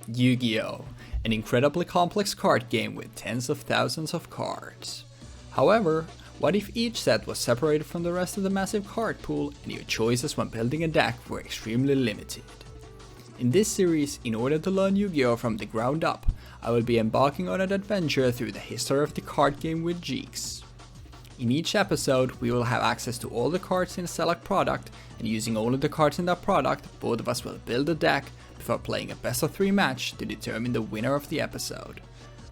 Yu-Gi-Oh! An incredibly complex card game with tens of thousands of cards. However, what if each set was separated from the rest of the massive card pool and your choices when building a deck were extremely limited? In this series, in order to learn Yu-Gi-Oh! From the ground up, I will be embarking on an adventure through the history of the card game with Jeexx. In each episode, we will have access to all the cards in a select product, and using only the cards in that product, both of us will build a deck before playing a best of 3 match to determine the winner of the episode.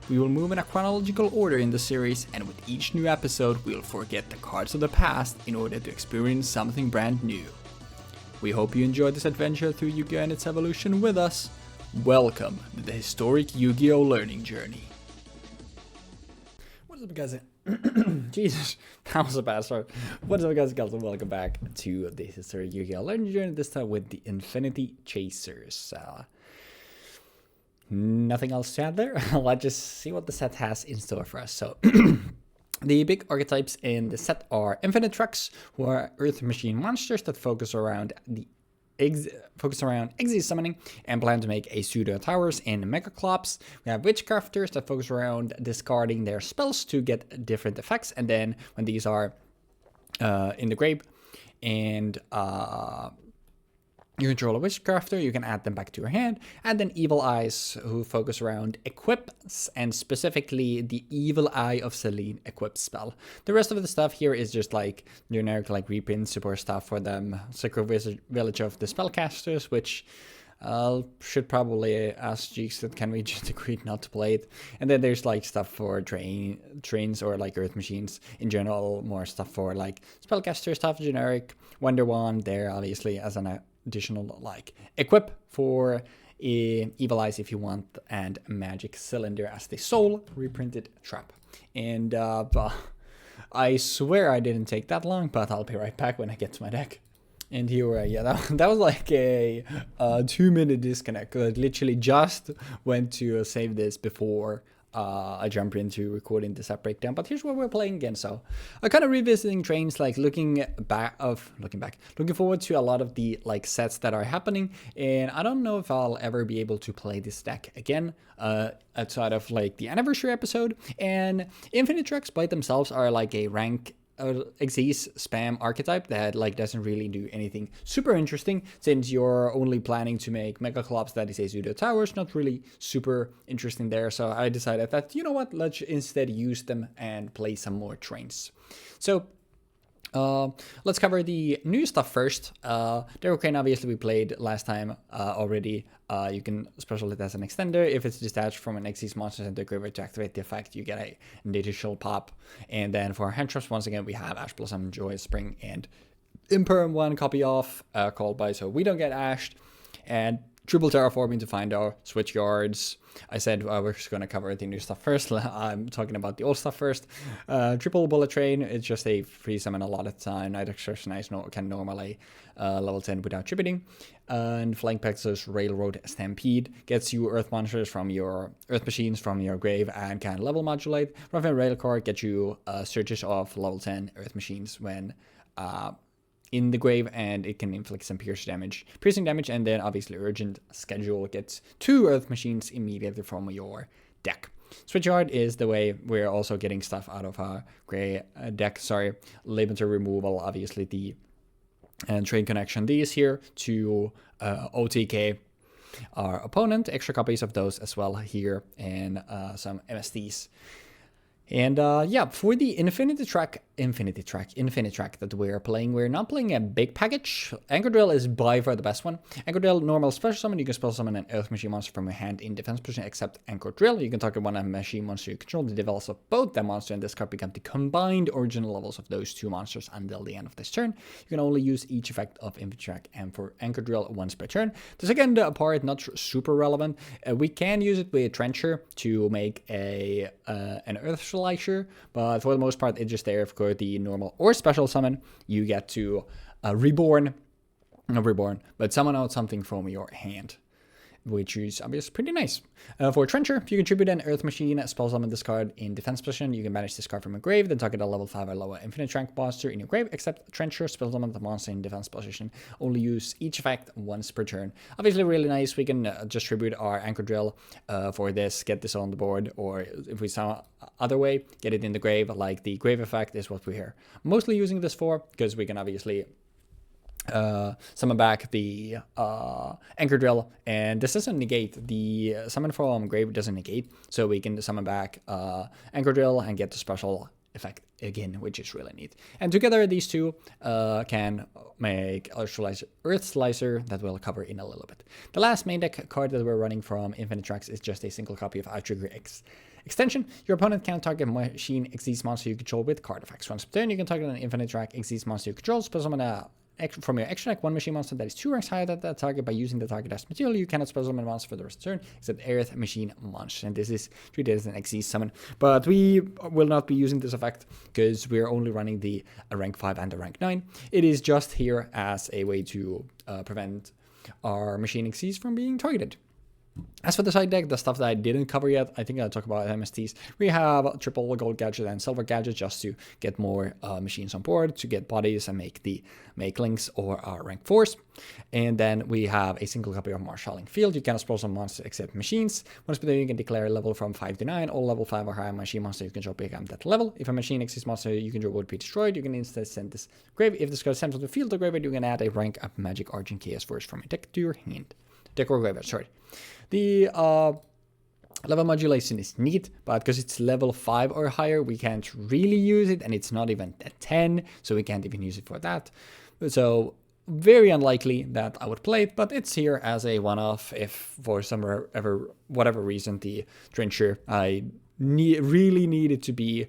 We will move in a chronological order in the series, and with each new episode, we will forget the cards of the past in order to experience something brand new. We hope you enjoyed this adventure through Yu-Gi-Oh! And its evolution with us. Welcome to the historic Yu-Gi-Oh! Learning journey. What is up, guys? Jesus, that was a bad start. What is up, guys? And welcome back to the historic Yu-Gi-Oh! Learning journey, this time with the Infinity Chasers. Nothing else to add there. Let's just see what the set has in store for us. So, the big archetypes in the set are Infinitracks, who are Earth Machine monsters that focus around Xyz summoning and plan to make a pseudo towers in Megaclops. We have Witchcrafters that focus around discarding their spells to get different effects, and then when these are in the grave and you control a Witchcrafter, you can add them back to your hand. And then Evil Eyes, who focus around equips, and specifically the Evil Eye of Selene equip spell. The rest of the stuff here is just like generic like reprint support stuff for them. Sacred Village of the Spellcasters, which should probably ask Jeexx that can we just agree not to play it. And then there's like stuff for trains or like Earth Machines in general, more stuff for like Spellcaster stuff, generic. Wonder Wand there obviously as an additional like equip for Evil Eyes if you want, and Magic Cylinder as the sole reprinted trap. And I swear I didn't take that long, but I'll be right back when I get to my deck. And here we are. Yeah, that was like a 2-minute disconnect. I literally just went to save this before I jumped into recording the set breakdown. But here's what we're playing again. So I'm kind of revisiting trains, like looking forward to a lot of the like sets that are happening. And I don't know if I'll ever be able to play this deck again outside of like the anniversary episode. And Infinitracks by themselves are like a rank Xyz spam archetype that like doesn't really do anything super interesting, since you're only planning to make Megaclops that is a pseudo towers. Not really super interesting there. So I decided that, you know what, let's instead use them and play some more trains. So let's cover the new stuff first. Hurricane obviously we played last time already. You can special it as an extender. If it's detached from an Xyz monster center graveyard to activate the effect, you get an additional pop. And then for hand traps, once again, we have Ash Blossom, Joy Spring, and Imperm, 1 copy off, called by, so we don't get ashed. And triple terraforming to find our switch yards. I said we're just going to cover the new stuff first. I'm talking about the old stuff first. Triple Bullet Train, it's just a free summon a lot of the time. Night Exercise can normally level 10 without tributing. And Flying Pegasus Railroad Stampede gets you Earth Monsters from your Earth Machines from your grave and can level modulate. Ruffin Railcar gets you searches of level 10 Earth Machines when in the grave, and it can inflict some piercing damage, and then obviously Urgent Schedule gets 2 Earth Machines immediately from your deck. Switchyard is the way we're also getting stuff out of our gray deck. Limiter removal, obviously the train connection. These here to OTK our opponent. Extra copies of those as well here, and some MSTs. And yeah, for the Infinitrack that we're playing, we're not playing a big package. Anchor Drill is by far the best one. Anchor Drill, normal special summon. You can special summon an Earth Machine monster from your hand in defense position, except Anchor Drill. You can target one machine monster you control. The levels of both that monster and this card become the combined original levels of those 2 monsters until the end of this turn. You can only use each effect of Infinitrack and for Anchor Drill once per turn. The second part, not super relevant. We can use it with Trencher to make an Earth Slicer, but for the most part, it's just there for the normal or special summon. You get to not reborn, but summon out something from your hand. which is obviously pretty nice. For Trencher, if you contribute an Earth Machine, spell summon this card in defense position, you can banish this card from your grave, then target a level 5 or lower Infinitrack monster in your grave, except Trencher, spell summon the monster in defense position. Only use each effect once per turn. Obviously really nice. We can distribute our Anchor Drill for this, get this on the board, or if we saw other way, get it in the grave. Like the grave effect is what we're mostly using this for, because we can obviously summon back the Anchor Drill, and this doesn't negate the summon from grave, doesn't negate, so we can summon back Anchor Drill and get the special effect again, which is really neat. And together these two can make Earth Slicer that we'll cover in a little bit. The last main deck card that we're running from Infinitrack is just a single copy of Outrigger X. Extension, your opponent can target machine Xyz monster you control with card effects. Once per turn, you can target an Infinitrack Xyz monster you control, spell summon from your extra deck one machine monster that is 2 ranks higher than that target by using the target as material. You cannot spell summon a monster for the rest of the turn except Earth Machine monster, and this is treated as an Xyz summon. But we will not be using this effect because we're only running the rank 5 and the rank 9. It is just here as a way to prevent our machine Xyz from being targeted. As for the side deck, the stuff that I didn't cover yet, I think I'll talk about MSTs. We have triple gold gadget and silver gadget just to get more machines on board, to get bodies and make links or rank 4s. And then we have a single copy of Marshalling Field. You cannot spell some monsters except machines. Once per turn, you can declare a level from 5 to 9. All level 5 or higher machine monster you control become that level. If a machine exists monster you control would be destroyed, you can instead send this grave. If this card is sent from the field or graveyard, you can add a rank up Magic Argent Chaos Force from your deck to your hand. Deck or graveyard, sorry. The level modulation is neat, but because it's level 5 or higher, we can't really use it, and it's not even at 10, so we can't even use it for that. So very unlikely that I would play it, but it's here as a one-off if for whatever reason the Trencher I really needed to be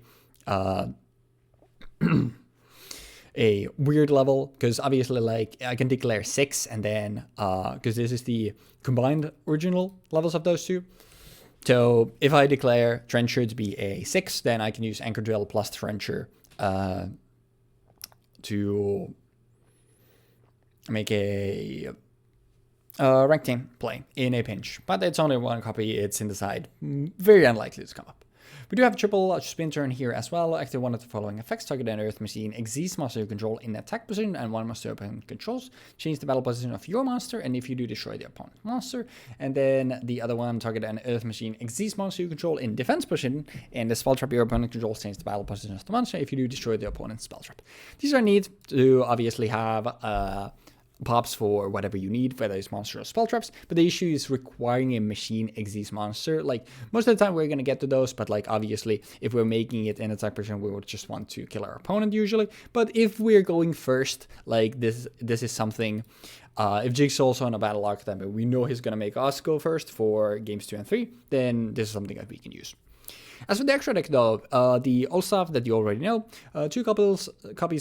a weird level, because obviously like I can declare 6 and then because this is the combined original levels of those two. So if I declare Trencher to be a 6, then I can use Anchor Drill plus Trencher to make a rank 10 play in a pinch. But it's only one copy, it's in the side, very unlikely to come up. We do have a triple spin turn here as well. Activate one of the following effects. Target an Earth Machine Xyz monster you control in attack position and one monster opponent controls. Change the battle position of your monster, and if you do, destroy the opponent's monster. And then the other one, target an Earth Machine Xyz monster you control in defense position, and the spell trap your opponent controls change the battle position of the monster. If you do, destroy the opponent's spell trap. These are neat to obviously have pops for whatever you need, whether it's monster or spell traps, but the issue is requiring a machine Xyz monster. Like most of the time we're going to get to those, but like obviously if we're making it in attack position, we would just want to kill our opponent usually. But if we're going first, like this is something, if Jeexx also on a battle lock, then we know he's going to make us go first for games 2 and 3, then this is something that we can use. As for the extra deck though, the old stuff that you already know, 2 copies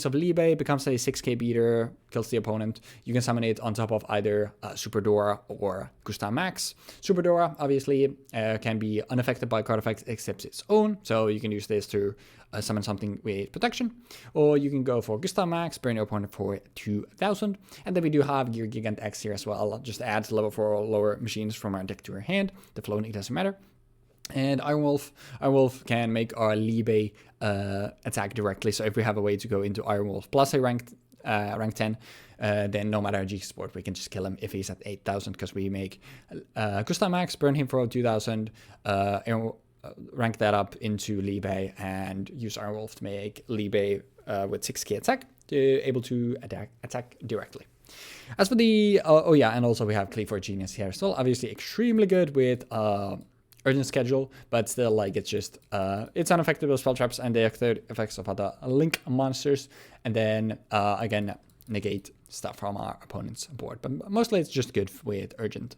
of Libe becomes a 6k beater, kills the opponent. You can summon it on top of either Super Dora or Gustav Max. Super Dora obviously can be unaffected by card effects except its own, so you can use this to summon something with protection. Or you can go for Gustav Max, burn your opponent for 2000. And then we do have Gear Gigant X here as well, just adds level 4 or lower machines from our deck to our hand. The flow, it doesn't matter. And Iron Wolf can make our Libe attack directly. So if we have a way to go into Iron Wolf plus a rank 10, then no matter our Jeexx support, we can just kill him if he's at 8000, because we make Gustav Max, burn him for 2000, rank that up into Libe, and use Iron Wolf to make Libe with 6k attack, able to attack directly. As for the, and also we have Cleave for Genius here still, obviously extremely good with Urgent Schedule, but still, like, it's just, it's unaffected with spell traps and the effects of other link monsters, and then, again, negate stuff from our opponent's board, but mostly it's just good with Urgent.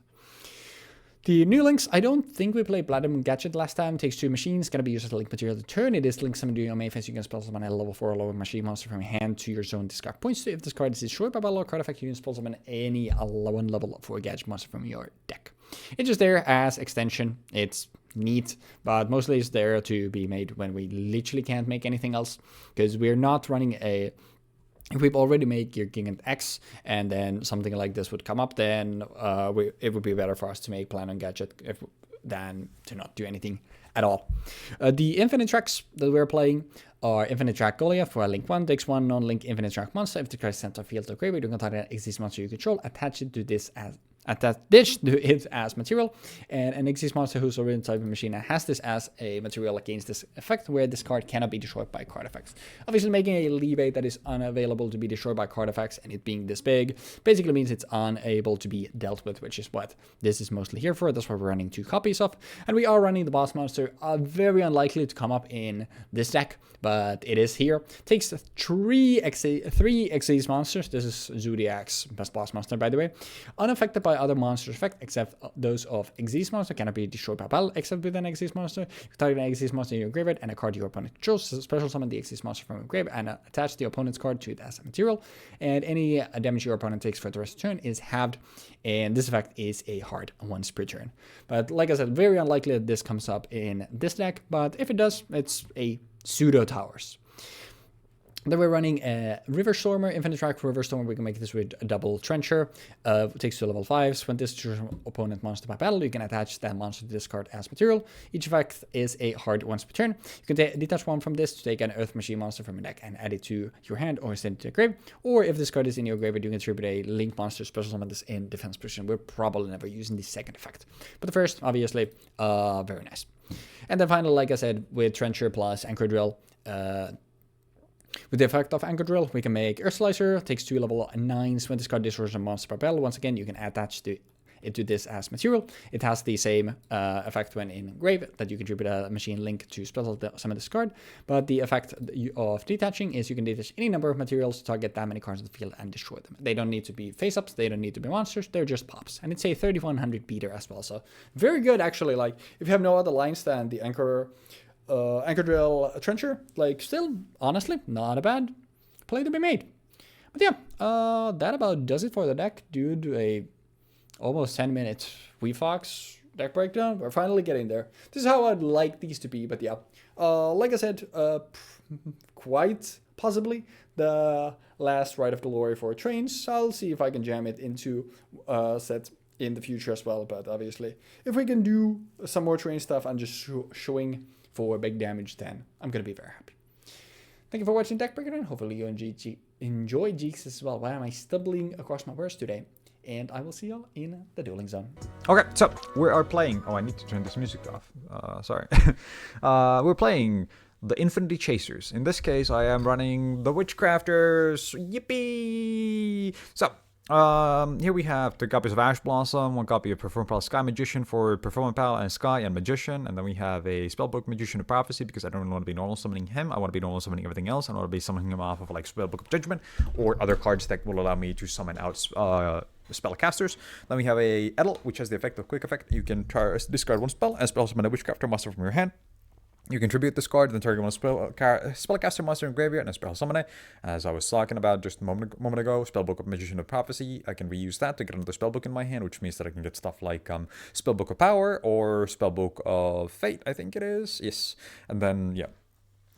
The new links, I don't think we played Platinum Gadget last time. Takes 2 machines, gonna be used as a link material to turn. It is link summon during your main phase. You can spell summon a level 4 or lower machine monster from your hand to your zone. Discard points to. If this card is destroyed by battle or card effect, you can spell summon any 1 level 4 gadget monster from your deck. It's just there as extension. It's neat, but mostly it's there to be made when we literally can't make anything else, because we're not running a if we've already made your king and X, and then something like this would come up, then it would be better for us to make plan on gadget than to not do anything at all. The Infinitracks that we're playing are Infinitrack Goliath for link 1, takes 1 non-link Infinitrack monster. If the card center field or graveyard, you can target an existing monster you control, attach it to this as material, and an existing monster who's already inside the machine and has this as a material against this effect, where this card cannot be destroyed by card effects. Obviously, making a leeway that is unavailable to be destroyed by card effects, and it being this big basically means it's unable to be dealt with, which is what this is mostly here for. That's why we're running 2 copies of, and we are running the boss monster. Very unlikely to come up in this deck, but it is here. Takes 3 Xyz monsters. This is Zodiac's best boss monster, by the way. Unaffected by other monsters' effect, except those of Xyz monster, cannot be destroyed by battle, except with an Xyz monster. You target an Xyz monster in your graveyard and a card your opponent controls. So special summon the Xyz monster from your graveyard and attach the opponent's card to it as a material. And any damage your opponent takes for the rest of the turn is halved. And this effect is a hard once per turn. But like I said, very unlikely that this comes up in this deck. But if it does, it's a pseudo towers. Then we're running a River Stormer, Infinitrack for River Stormer. We can make this with a double Trencher. Takes 2 level 5s. When this is opponent monster by battle, you can attach that monster to this card as material. Each effect is a hard once per turn. You can detach 1 from this to take an Earth Machine monster from your deck and add it to your hand or send it to your grave. Or if this card is in your graveyard, you can tribute a Link monster, special summon this in defense position. We're probably never using the second effect. But the first, obviously, very nice. And then finally, like I said, with Trencher plus Anchor Drill, with the effect of Anchor Drill, we can make Earth Slicer, takes 2 level 9s. When this card destroys a monster by battle, once again, you can attach it to this as material. It has the same effect when in grave, that you contribute a machine link to special summon this card. But the effect of detaching is you can detach any number of materials to target that many cards in the field and destroy them. They don't need to be face-ups, they don't need to be monsters, they're just pops. And it's a 3100 beater as well, so very good actually. Like, if you have no other lines than the Anchor Drill Trencher, like, still, honestly, not a bad play to be made. But yeah, that about does it for the deck. Dude, a almost 10-minute Weebfox deck breakdown. We're finally getting there. This is how I'd like these to be, but yeah. Like I said, quite possibly the last Rite of Glory for trains. I'll see if I can jam it into set in the future as well, but obviously, if we can do some more train stuff and just showing for big damage, then I'm going to be very happy. Thank you for watching Deck Breakdown. Hopefully you enjoy Jeexx as well. Why am I stumbling across my words today? And I will see y'all in the dueling zone. Okay, so we are playing... Oh, I need to turn this music off. Sorry. We're playing the Infinity Chasers. In this case, I am running the Witchcrafters. Yippee! So, here we have 2 copies of Ash Blossom, 1 copy of Perform Pal Sky Magician for Perform Pal and Sky and Magician, and then we have a Spellbook Magician of Prophecy because I don't want to be normal summoning him. I want to be normal summoning everything else. I want to be summoning him off of like Spellbook of Judgment or other cards that will allow me to summon out spellcasters. Then we have a Edel, which has the effect of Quick Effect. You can discard 1 spell and spell summon a Witchcrafter monster from your hand. You contribute this card, then target 1 spellcaster monster in graveyard and spell summon it. As I was talking about just a moment ago, Spellbook of Magician of Prophecy, I can reuse that to get another spellbook in my hand, which means that I can get stuff like Spellbook of Power or Spellbook of Fate, I think it is. Yes. And then, yeah.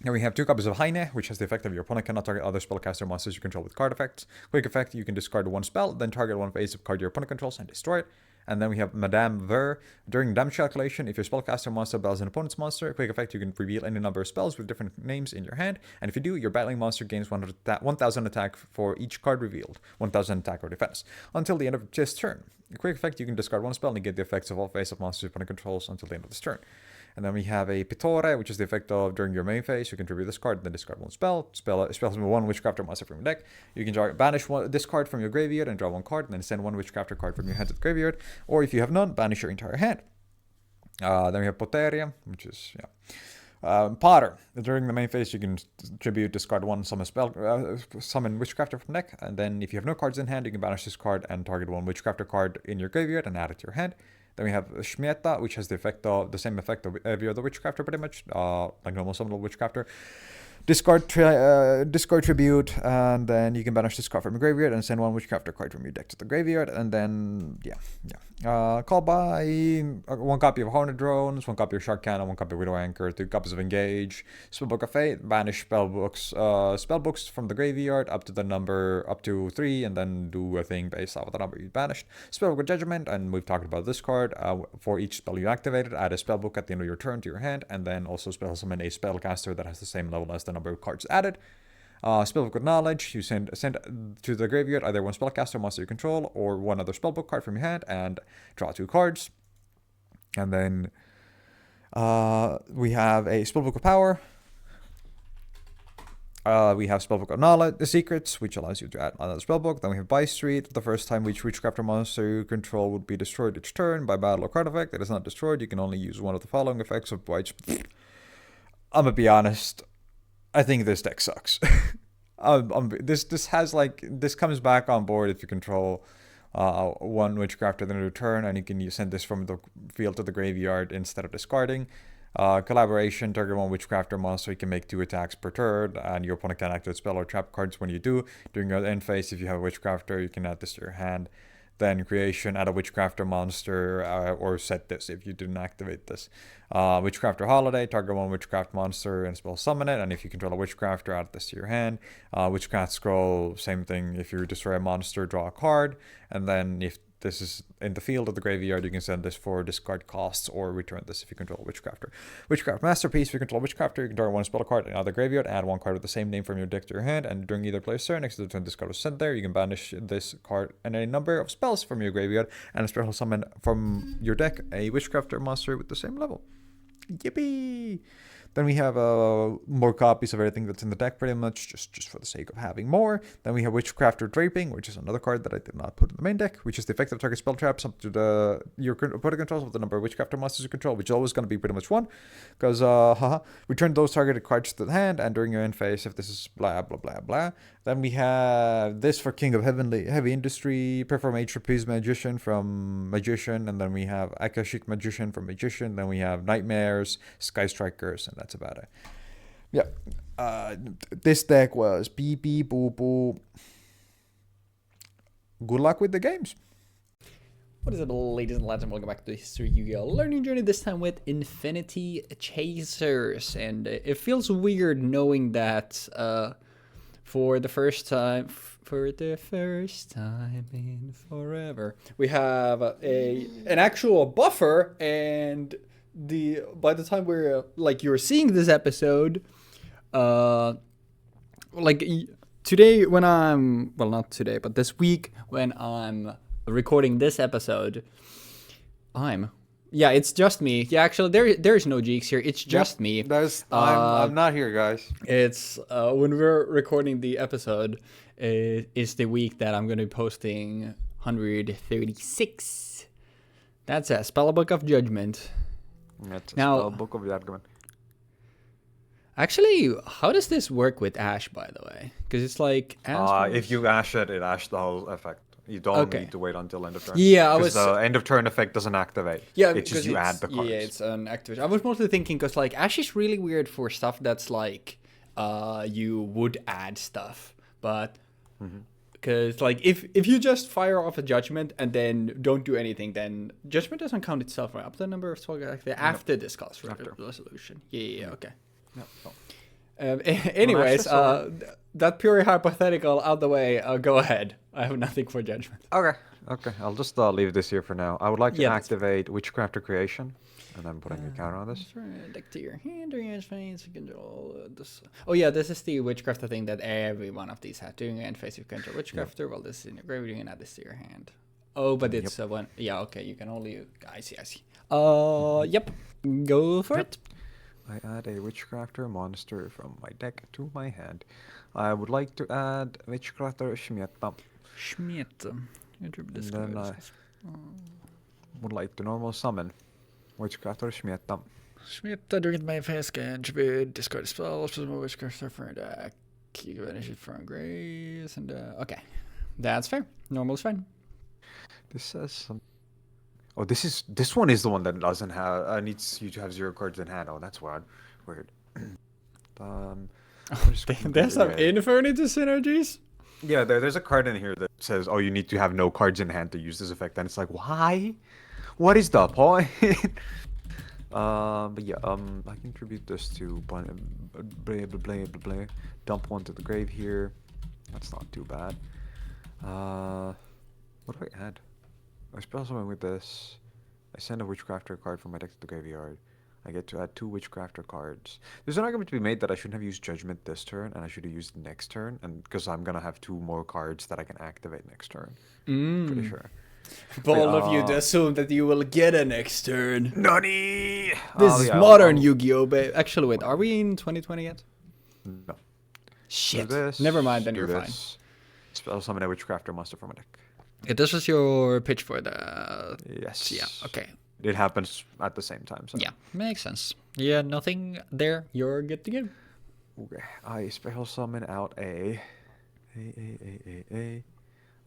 Now we have 2 copies of Heine, which has the effect of your opponent cannot target other spellcaster monsters you control with card effects. Quick effect, you can discard 1 spell, then target 1 face of card your opponent controls and destroy it. And then we have Madame Ver. During damage calculation, if your spellcaster monster battles an opponent's monster, quick effect, you can reveal any number of spells with different names in your hand. And if you do, your battling monster gains 1000 attack for each card revealed, 1000 attack or defense, until the end of this turn. A quick effect, you can discard 1 spell and negate the effects of all face-up monsters your opponent controls until the end of this turn. And then we have a Pittore, which is the effect of during your main phase, you contribute this card, then discard 1 spell. Spell summon 1 Witchcrafter monster from your deck. You can banish this card from your graveyard and draw 1 card, and then send 1 Witchcrafter card from your hand to the graveyard. Or if you have none, banish your entire hand. Then we have Poteria, which is, Potter. During the main phase, you can tribute, discard 1, summon Witchcrafter from deck, and then if you have no cards in hand, you can banish this card and target 1 Witchcrafter card in your graveyard and add it to your hand. Then we have Shmieta, which has the same effect of every other Witchcrafter pretty much, like normal summonable Witchcrafter. discard tribute, and then you can banish this card from your graveyard and send one Witchcrafter card from your deck to the graveyard, and then call by one copy of Hornet Drones, one copy of Shark Cannon, one copy of Widow Anchor, 2 copies of Engage, Spellbook of Fate, banish spellbooks from the graveyard up to the number up to 3, and then do a thing based off of the number you banished. Spellbook of Judgment, and we've talked about this card. For each spell you activated, add a spellbook at the end of your turn to your hand, and then also spell summon a spellcaster that has the same level as the number of cards added. Spellbook of Knowledge, you send to the graveyard either one spellcaster monster you control or one other spellbook card from your hand and draw 2 cards. And then we have a Spellbook of Power. We have Spellbook of Knowledge, the Secrets, which allows you to add another spellbook. Then we have Buy Street. The first time which Witchcrafter monster you control would be destroyed each turn by battle or card effect. It is not destroyed. You can only use one of the following effects of which. I'm gonna be honest. I think this deck sucks. This comes back on board if you control one Witchcrafter then return, and you can send this from the field to the graveyard instead of discarding. Collaboration, target one Witchcrafter monster, you can make 2 attacks per turn, and your opponent can activate spell or trap cards when you do. During your end phase, if you have a Witchcrafter, you can add this to your hand. Then creation, add a Witchcrafter monster, or set this if you didn't activate this. Witchcrafter Holiday, target one Witchcraft monster and spell summon it, and if you control a Witchcrafter, add this to your hand. Witchcraft Scroll, same thing, if you destroy a monster, draw a card, and then if this is in the field of the graveyard, you can send this for discard costs or return this if you control a Witchcrafter. Witchcraft Masterpiece, if you control a Witchcrafter, you can draw one spell card in either graveyard, add one card with the same name from your deck to your hand, and during either player's turn, next to the turn this card was sent there, you can banish this card and a number of spells from your graveyard, and special summon from your deck a Witchcrafter monster with the same level. Yippee! Then we have more copies of everything that's in the deck, pretty much, just for the sake of having more. Then we have Witchcrafter Draping, which is another card that I did not put in the main deck, which is the effect of target spell traps up to your opponent controls with the number of Witchcrafter monsters you control, which is always going to be pretty much 1, because, return those targeted cards to the hand, and during your end phase, if this is blah, blah, blah, blah. Then we have this for King of Heavy Industry, Performate Trapeze Magician from Magician, and then we have Akashic Magician from Magician, then we have Nightmares, Sky Strikers, and that's about it. Yeah, this deck was beep beep boop boop. Good luck with the games. What is up, ladies and lads, and welcome back to the History Yu-Gi-Oh! Learning Journey, this time with Infinity Chasers. And it feels weird knowing that for the first time in forever, we have an actual buffer, and by the time you're seeing this episode, today when I'm, well, not today, but this week when I'm recording this episode, it's just me. Yeah, actually, there's no Jeexx here. It's just me. I'm not here, guys. It's when we're recording the episode, is the week that I'm going to be posting 136. That's a Spellbook of Judgment. That's a Spellbook of Judgment. Actually, how does this work with Ash, by the way? Because it's like... if you Ash it ashes the whole effect. You don't need to wait until end of turn. Yeah, because the end of turn effect doesn't activate. Yeah, it's just you add the cards. Yeah, it's an activation. I was mostly thinking because like Ash is really weird for stuff that's like you would add stuff, but because like if you just fire off a Judgment and then don't do anything, then Judgment doesn't count itself right up to the number of after this cost resolution. Yeah, okay. Anyways, that purely hypothetical out the way. Go ahead. I have nothing for Judgment. Okay. I'll just leave this here for now. I would like to activate Witchcrafter Creation, and I'm putting a counter on this. Deck to your hand during your end phase. You control this. Oh yeah, this is the Witchcrafter thing that every one of these had. During your end phase, you control Witchcrafter. Well, this is in your graveyard. You can add this to your hand. Oh, but it's one. Yeah, okay. You can only. I see. Yep. Go for it. I add a Witchcrafter monster from my deck to my hand. I would like to add Witchcrafter Shmietta. Then I would like to normal summon Witchcrafter Shmietta. Shmietta during my phase can discard spells, plus more Witchcrafter for a deck. You can banish it from grace, and okay. That's fair. Normal is fine. This says some. Oh, this one is the one that doesn't have needs you to have 0 cards in hand. Oh, that's weird. There's some Infinitrack synergies. Yeah, there's a card in here that says, "Oh, you need to have no cards in hand to use this effect," and it's like, why? What is the point? But yeah, I can attribute this to blah, blah, blah, blah, blah. Dump one to the grave here. That's not too bad. What do I add? I spell something with this. I send a Witchcrafter card from my deck to the graveyard. I get to add 2 Witchcrafter cards. There's an argument to be made that I shouldn't have used Judgment this turn, and I should have used next turn, and because I'm gonna have 2 more cards that I can activate next turn. Pretty sure. Bold of you to assume that you will get a next turn. Nani! This is modern Yu-Gi-Oh! Actually, wait, are we in 2020 yet? No. Shit. This, Never mind, then you're this. fine. Spell summon a Witchcrafter monster from a deck. Yeah, this is your pitch for the... Yes. Yeah, okay. It happens at the same time. So. Yeah, makes sense. Yeah, nothing there. You're good to go. Okay. I spell summon out a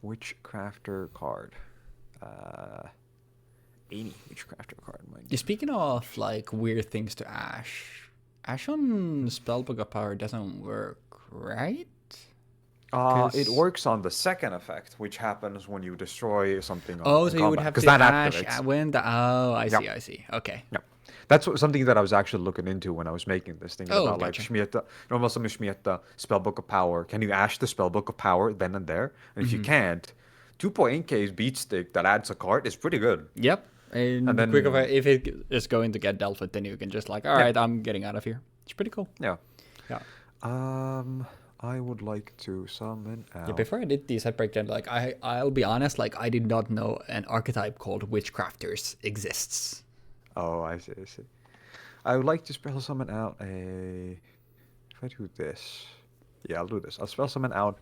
Witchcrafter card. Any Witchcrafter card, mind you. Speaking of like weird things to Ash on Spellbook of Power doesn't work, right? It works on the second effect, which happens when you destroy something. Oh, so you would have to Ash when the... Oh, I see. Okay. Yeah. That's something that I was actually looking into when I was making this thing about gotcha. like Shmieta, normal summon Shmieta, Spellbook of Power. Can you Ash the Spellbook of Power then and there? And if you can't, 2.8k's Beat Stick that adds a card is pretty good. Yep. And then if it is going to get dealt with, then you can just like, all right, I'm getting out of here. It's pretty cool. Yeah. Yeah. I would like to summon out... Yeah, before I did the set breakdown, like I'll be honest, like I did not know an archetype called Witchcrafters exists. Oh, I see. I would like to spell summon out a... If I do this... Yeah, I'll do this. I'll spell summon out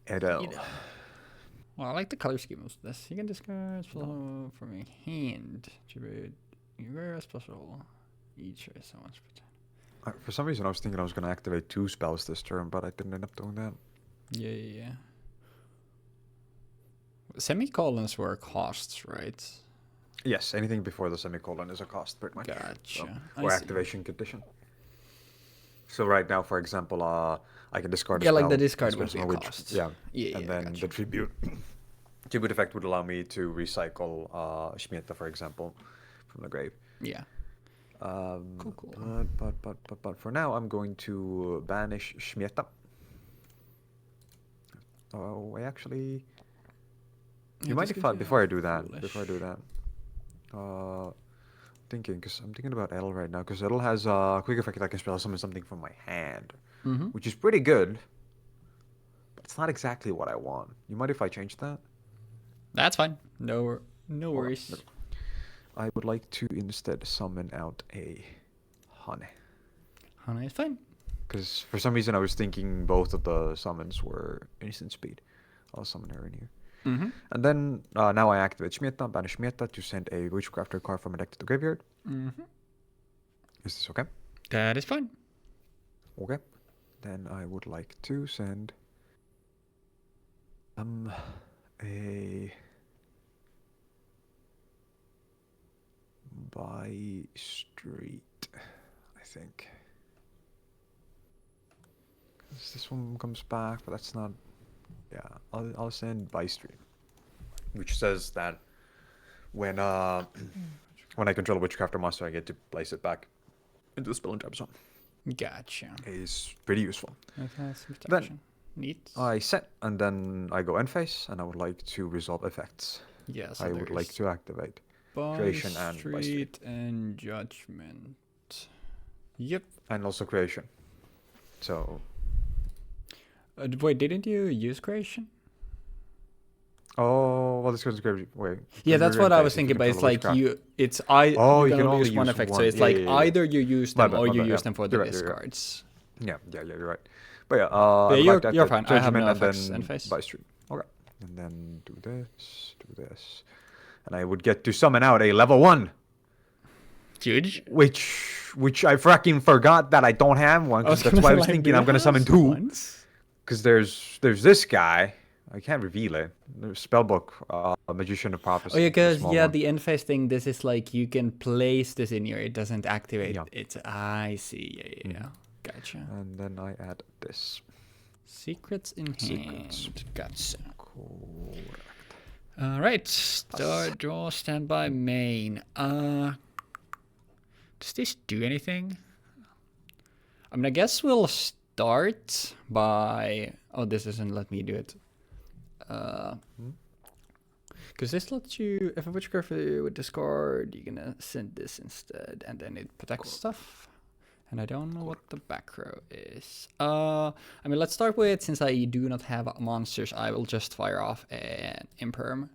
Edel. Well, I like the color scheme of this. You can discard spell from a hand. Tribute. You wear a special. Each is so much. For some reason, I was thinking I was going to activate 2 spells this turn, but I didn't end up doing that. Yeah. Semicolons were costs, right? Yes, anything before the semicolon is a cost, pretty much. Gotcha. So, or activation condition. So right now, for example, I can discard a spell. Yeah, like the discard would be a cost. Yeah. And then the tribute effect would allow me to recycle Shmieta, for example, from the grave. Yeah. Cool. But for now, I'm going to banish Shmieta. Oh, I actually... You mind if before I do that? Thinking, because I'm thinking about Edel right now, because Edel has a quick effect that I can spell summon something from my hand, which is pretty good, but it's not exactly what I want. You mind if I change that? That's fine. No worries. I would like to instead summon out a Hane. Hane is fine. Because for some reason I was thinking both of the summons were instant speed. I'll summon her in here. And then now I activate Shmieta, banish Shmieta to send a Witchcrafter card from a deck to the graveyard. Is this okay? That is fine. Okay. Then I would like to send a by street, I think. This one comes back, but that's not... Yeah, I'll send by street, which says that when I control a Witchcrafter monster, I get to place it back into the spell and trap zone. Gotcha. It's pretty useful. Then neat. I set, and then I go end phase, and I would like to resolve effects. Yes. I would like to activate creation and by street and judgment. Yep. And also creation. So. Wait, didn't you use creation? Oh, well, this goes to creation. Wait. Yeah, that's what I was thinking, but it's like you can only use one effect, so it's like either you use them or you use them for the discards. Yeah, you're right. But yeah, you're fine. I have no effects in face. By stream. Okay. And then do this. And I would get to summon out a level 1. Huge. Which I fucking forgot that I don't have one, because that's why I was thinking I'm gonna summon 2. Because there's this guy. I can't reveal it. There's Spellbook, Magician of Prophecy. Oh yeah, because the end phase thing. This is like you can place this in here. It doesn't activate. Yeah. I see. Yeah. Gotcha. And then I add this. Secrets in Secrets. hand. Gotcha. Correct. All right. Start, draw, standby, main. Does this do anything? I mean, I guess we'll start by... Oh, this doesn't let me do it. Because this lets you... If a Witchcrafter would discard, you're gonna send this instead. And then it protects stuff. And I don't know what the back row is. I mean, let's start with, since I do not have monsters, I will just fire off an Imperm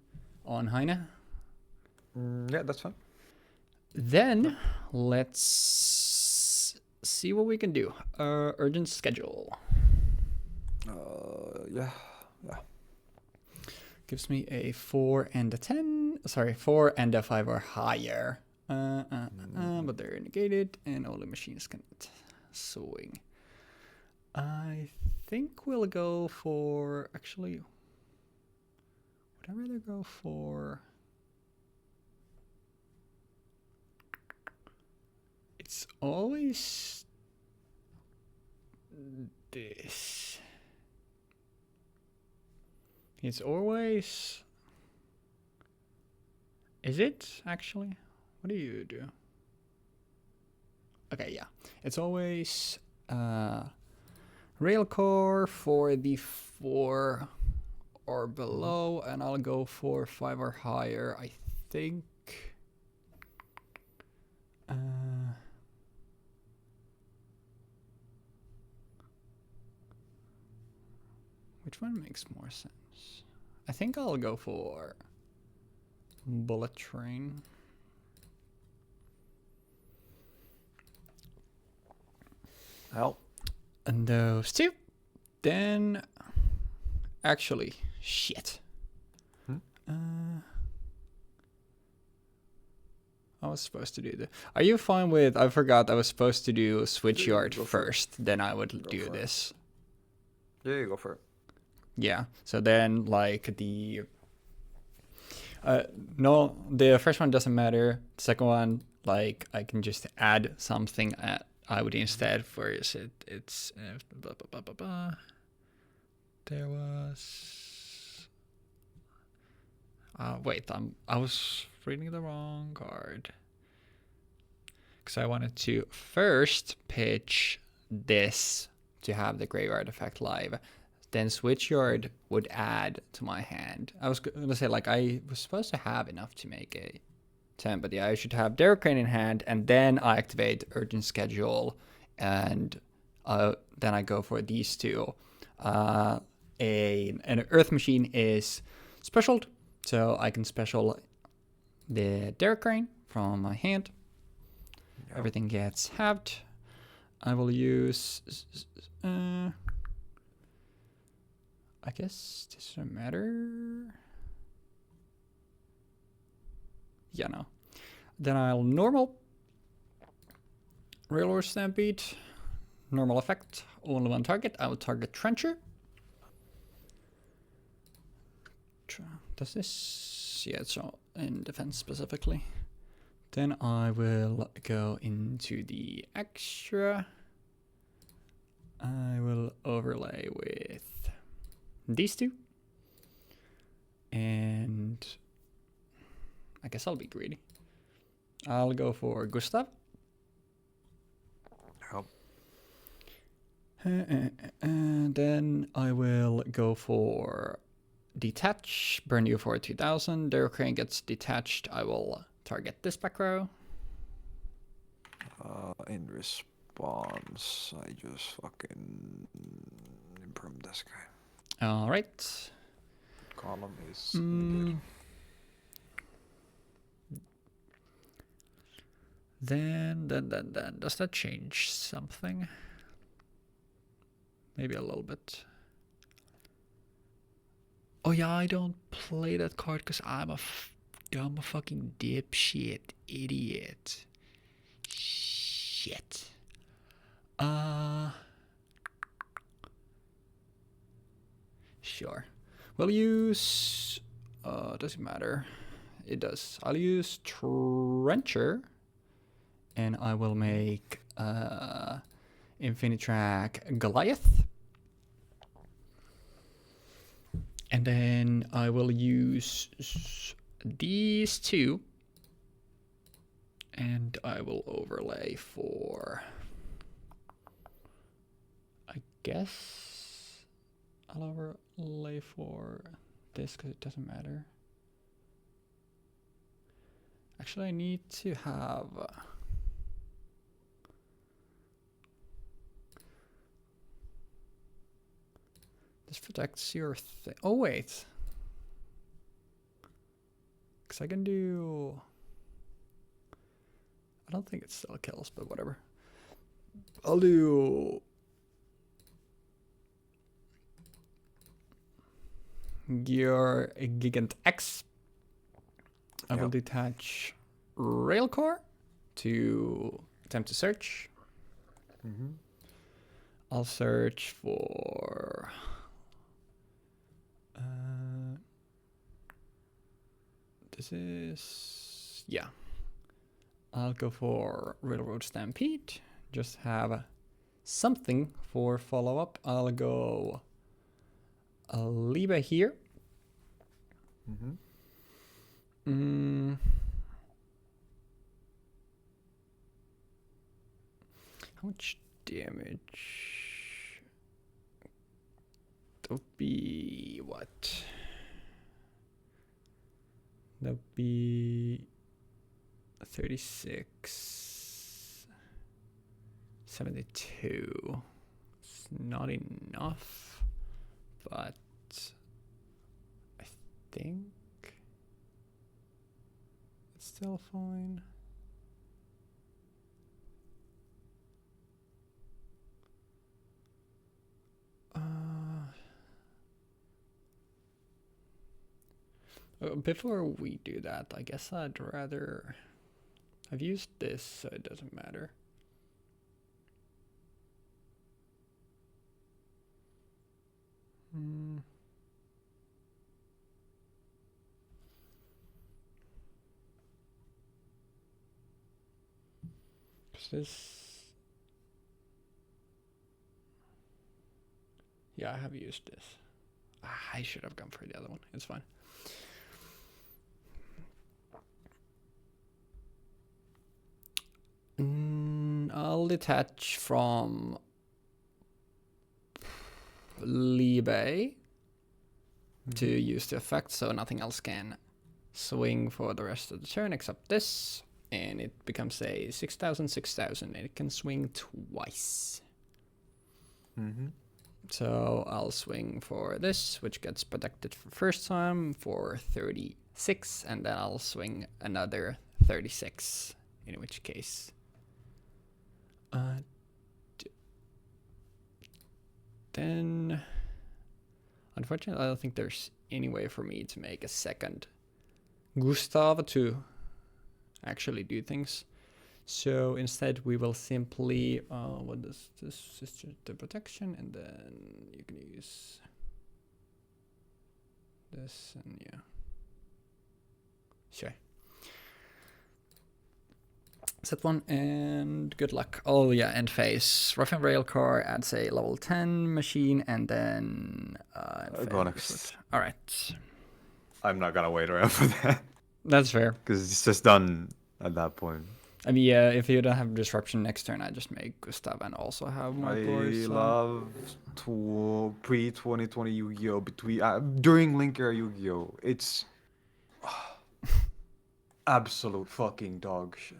on Heine. Yeah, that's fine. Then, let's see what we can do. Urgent schedule. Yeah. Gives me a 4 and a 10. Sorry, 4 and a 5 or higher. But they're negated and only machines can swing. I think we'll go for... Actually, would I rather go for... It's always this. It's always... Is it actually? What do you do? Okay, yeah. It's always Railcore for the 4 or below, and I'll go for 5 or higher, I think. Which one makes more sense? I think I'll go for Bullet Train. Well, And those two. Then, actually, shit. I was supposed to do the... Are you fine with... I forgot I was supposed to do Switch Yard first. Then I would do this. Yeah, you go for it. Yeah. So then, like, the... no, the first one doesn't matter. The second one, like, I can just add something I would instead. For is it? It's blah, blah, blah, blah, blah. There was... wait, I was reading the wrong card. Because I wanted to first pitch this to have the graveyard effect live. Then Switchyard would add to my hand. I was going to say, like, I was supposed to have enough to make a 10, but yeah, I should have Derek Crane in hand, and then I activate Urgent Schedule, and then I go for these two. An Earth Machine is specialed, so I can special the Derek Crane from my hand. Yep. Everything gets halved. I will use... I guess this doesn't matter. Yeah, no. Then I'll normal. Railroad Stampede. Normal effect. Only one target. I will target Trencher. Does this... Yeah, it's all in defense specifically. Then I will go into the extra. I will overlay with these two. And I guess I'll be greedy. I'll go for Gustav. Yep. And then I will go for detach. Burn you for 2000. Derek Crane gets detached. I will target this back row. In response, I just fucking improve this guy. All right. Column is negated. Then, does that change something? Maybe a little bit. Oh yeah, I don't play that card because I'm a fucking dipshit idiot. Shit. Sure. We'll use... does it matter? It does. I'll use Trencher. And I will make Infinitrack Goliath. And then I will use these two. And I will overlay for, I guess, I'll overlay for this because it doesn't matter. Actually, I need to have this protects your thing. Oh wait, because I can do. I don't think it still kills, but whatever. I'll do your Gigant X. I will detach Railcore to attempt to search. I'll search for this is I'll go for Railroad Stampede. Just have something for follow-up. I'll go Liba here. How much damage? That would be what? That would be 36, 72. It's not enough, but I think it's still fine. Before we do that, I guess I'd rather. I've used this, so it doesn't matter. This. Yeah, I have used this. I should have gone for the other one. It's fine. I'll detach from Libe to use the effect, so nothing else can swing for the rest of the turn except this, and it becomes a 6,000, 6,000, and it can swing twice. So I'll swing for this, which gets protected for first time for 36, and then I'll swing another 36, in which case then unfortunately I don't think there's any way for me to make a second Gustav to actually do things. So instead we will simply what is this? Is just the protection, and then you can use this, and sure. Set one, and good luck. Oh yeah, end phase. Rough and Railcore adds a level 10 machine, and then Go next. Alright. I'm not gonna wait around for that. That's fair. Because it's just done at that point. I mean, yeah, if you don't have disruption next turn, I just make Gustav and also have more boys. I love pre-2020 Yu-Gi-Oh! During Link Era Yu-Gi-Oh! It's absolute fucking dog shit.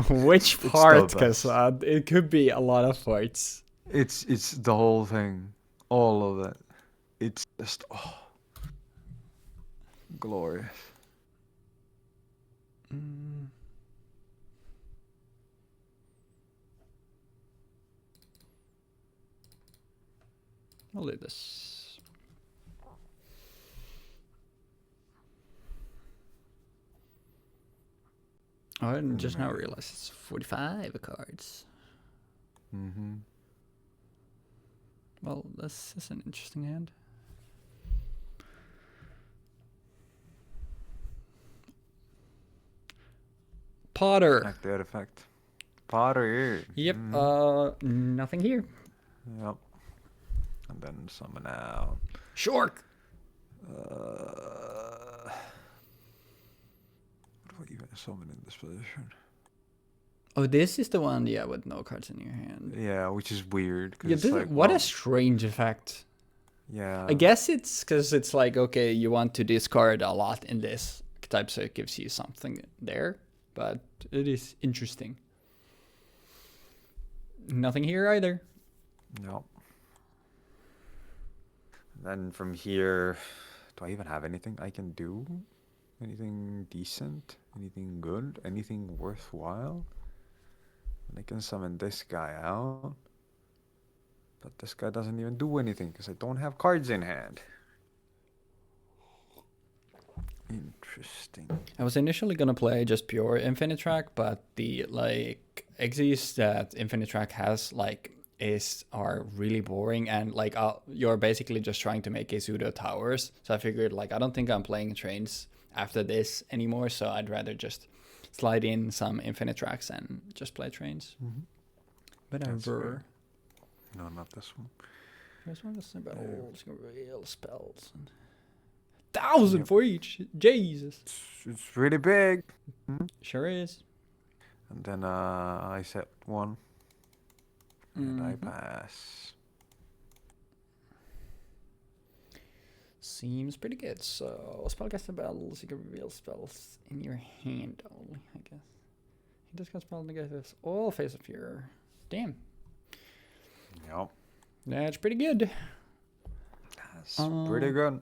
Which part? Because it could be a lot of parts. It's the whole thing, all of it. It's just glorious. I'll do this. Oh, I just now realized it's 45 cards. Well, this is an interesting hand. Potter. Act the artifact. Potter. Yep. Nothing here. Yep. And then summon out. Shark. What do I even summon in this position? Oh, this is the one, yeah, with no cards in your hand. Yeah, which is weird. Yeah, It's this, like, what well, a strange effect. Yeah. I guess it's because it's like, okay, you want to discard a lot in this type, so it gives you something there. But it is interesting. Nothing here either. No. Then from here, do I even have anything I can do? Anything decent? Anything good? Anything worthwhile? I can summon this guy out. But this guy doesn't even do anything because I don't have cards in hand. Interesting. I was initially gonna play just pure Infinitrack, but the like exes that Infinitrack has are really boring, and you're basically just trying to make a pseudo towers. So I figured I don't think I'm playing trains after this anymore, so I'd rather just slide in some Infinitracks and just play trains. Mm-hmm. Whatever. No, not this one. This one is about real spells. 1,000 for each. Jesus. It's really big. Sure is. And then I set one. And I pass. Seems pretty good. So, spellcaster battles, you can reveal spells in your hand only, I guess. He discards spell negatives all face of your. Damn. Yep. That's pretty good. That's pretty good.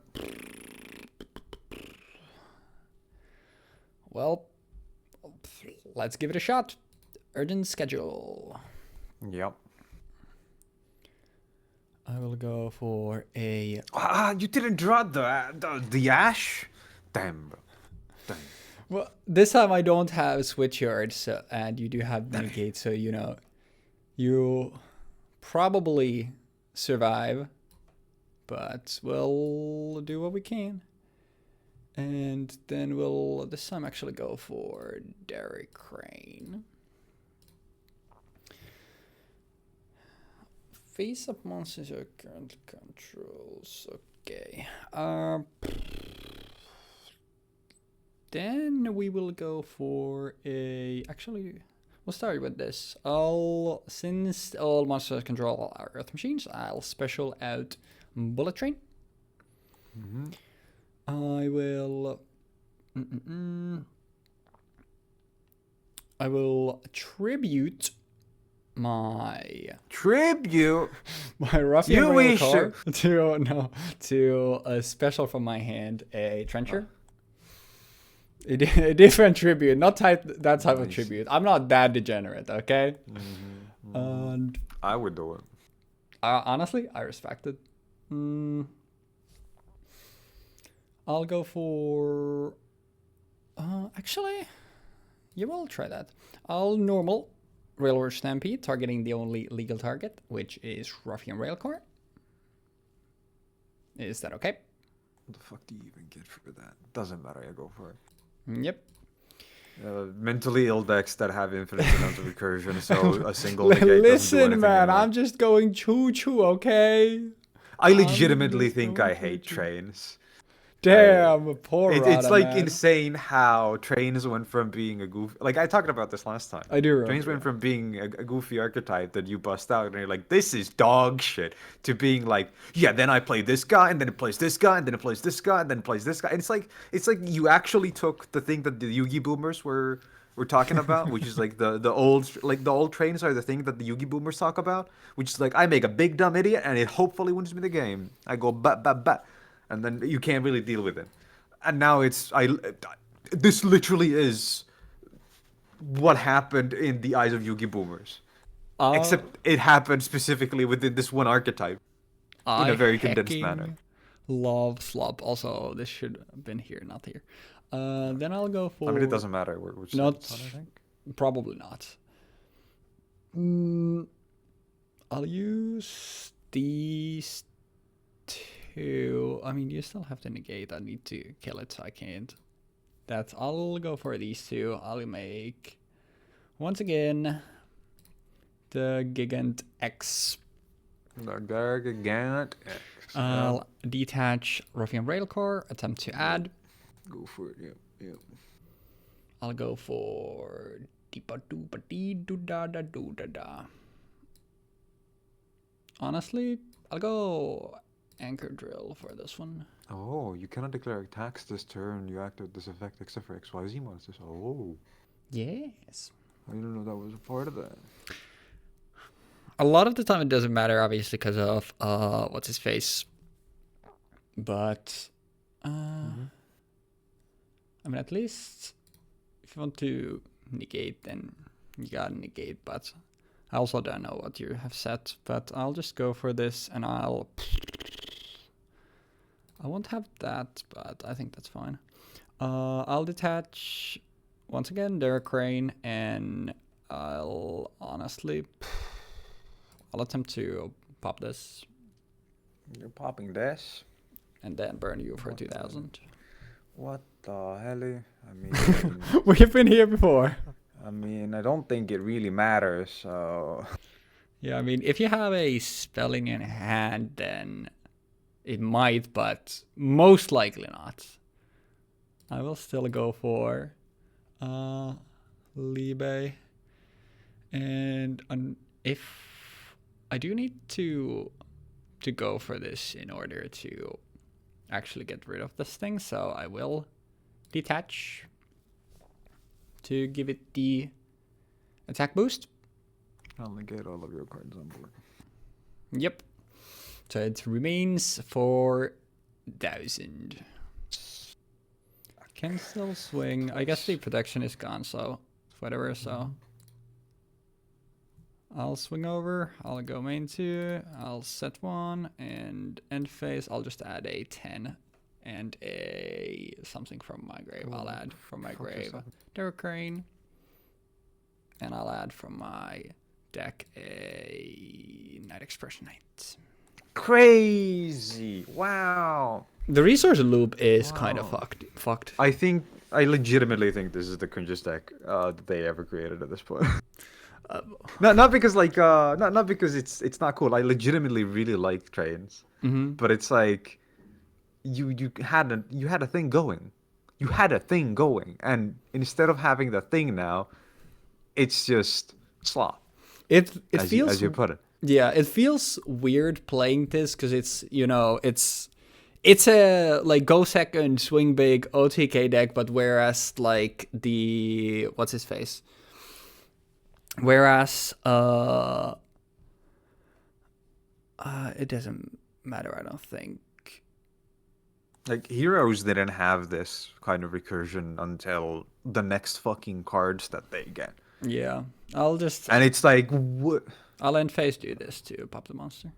Well, let's give it a shot. Urgent schedule. Yep. I will go for a. You didn't draw the ash? Damn, bro. Damn. Well, this time I don't have switch yards, and you do have negate, so you probably survive, but we'll do what we can. And then we'll this time actually go for Derek Crane. Face up monsters your current controls. Okay. Then we will go for a. Actually, we'll start with this. Since all monsters control our Earth machines, I'll special out Bullet Train. Mm-hmm. I will. I will tribute my ruffian rail car to a special from my hand, a trencher. A different tribute, not that type of tribute. I'm not that degenerate, okay? And I would do it. Honestly, I respect it. I'll go for. Actually, you will try that. I'll normal Railroad Stampede, targeting the only legal target, which is Ruffian Railcar. Is that okay? What the fuck do you even get for that? Doesn't matter, I go for it. Yep. Mentally ill decks that have infinite amounts of recursion, so a single negate doesn't do Listen, anything man, anymore. I'm just going choo-choo, okay? I legitimately think I hate trains. Damn, poor It's Rada, man. insane how trains went from being a goofy. I talked about this last time. I do remember. Trains went from being a goofy archetype that you bust out and you're like, this is dog shit, to being like, yeah, then I play this guy and then it plays this guy and then it plays this guy and then it plays this guy. And it's like you actually took the thing that the Yugi boomers were talking about, which is the old trains are the thing that the Yugi boomers talk about, which is I make a big dumb idiot and it hopefully wins me the game. I go bat bat bat. And then you can't really deal with it. And now this literally is what happened in the eyes of Yugi boomers. Except it happened specifically within this one archetype. In a very condensed manner. Love Slop. Also, this should have been here, not here. Then I'll go for. I mean, it doesn't matter which not, side, I think. Probably not. I'll use these two. I mean, you still have to negate. I need to kill it, so I can't. I'll go for these two. I'll make once again The Gigant X. The Gargant X. I'll detach Ruffian Railcore, attempt to add. Go for it, yeah. I'll go for deepa-doopa-dee-doo-da-da-doo-da-da. Honestly, I'll go Anchor Drill for this one. Oh, you cannot declare attacks this turn. You activate this effect except for XYZ monsters. Oh. Yes. I didn't know that was a part of that. A lot of the time it doesn't matter, obviously, because of what's his face. But I mean, at least if you want to negate, then you gotta negate. But I also don't know what you have set. But I'll just go for this, and I won't have that, but I think that's fine. I'll detach once again their crane, and I'll attempt to pop this. You're popping this? And then burn you for 2,000. What the hell? I mean... We've been here before. I mean, I don't think it really matters, so... Yeah, I mean, if you have a spell in your hand, then it might, but most likely not. I will still go for Libe. And if I do need to go for this in order to actually get rid of this thing, so I will detach to give it the attack boost. I'll negate all of your cards on board. Yep. So it remains 4,000. Can still swing. I guess the protection is gone, so whatever. So I'll swing over. I'll go main 2. I'll set 1 and end phase. I'll just add a 10 and a something from my grave. I'll add from my grave Derek Crane, and I'll add from my deck a Night Expression Knight. Crazy! Wow! The resource loop is kind of fucked. I legitimately think this is the cringiest deck that they ever created at this point. Not because not because it's not cool. I legitimately really like trains, but it's like you had a thing going, and instead of having the thing now, it's just slop. It feels as you put it. Yeah, it feels weird playing this because it's it's a like go second swing big OTK deck, but whereas like the what's his face. Whereas, it doesn't matter, I don't think. Like, Heroes didn't have this kind of recursion until the next fucking cards that they get. Yeah, I'll just... And it's like, what? I'll end phase do this to pop the monster.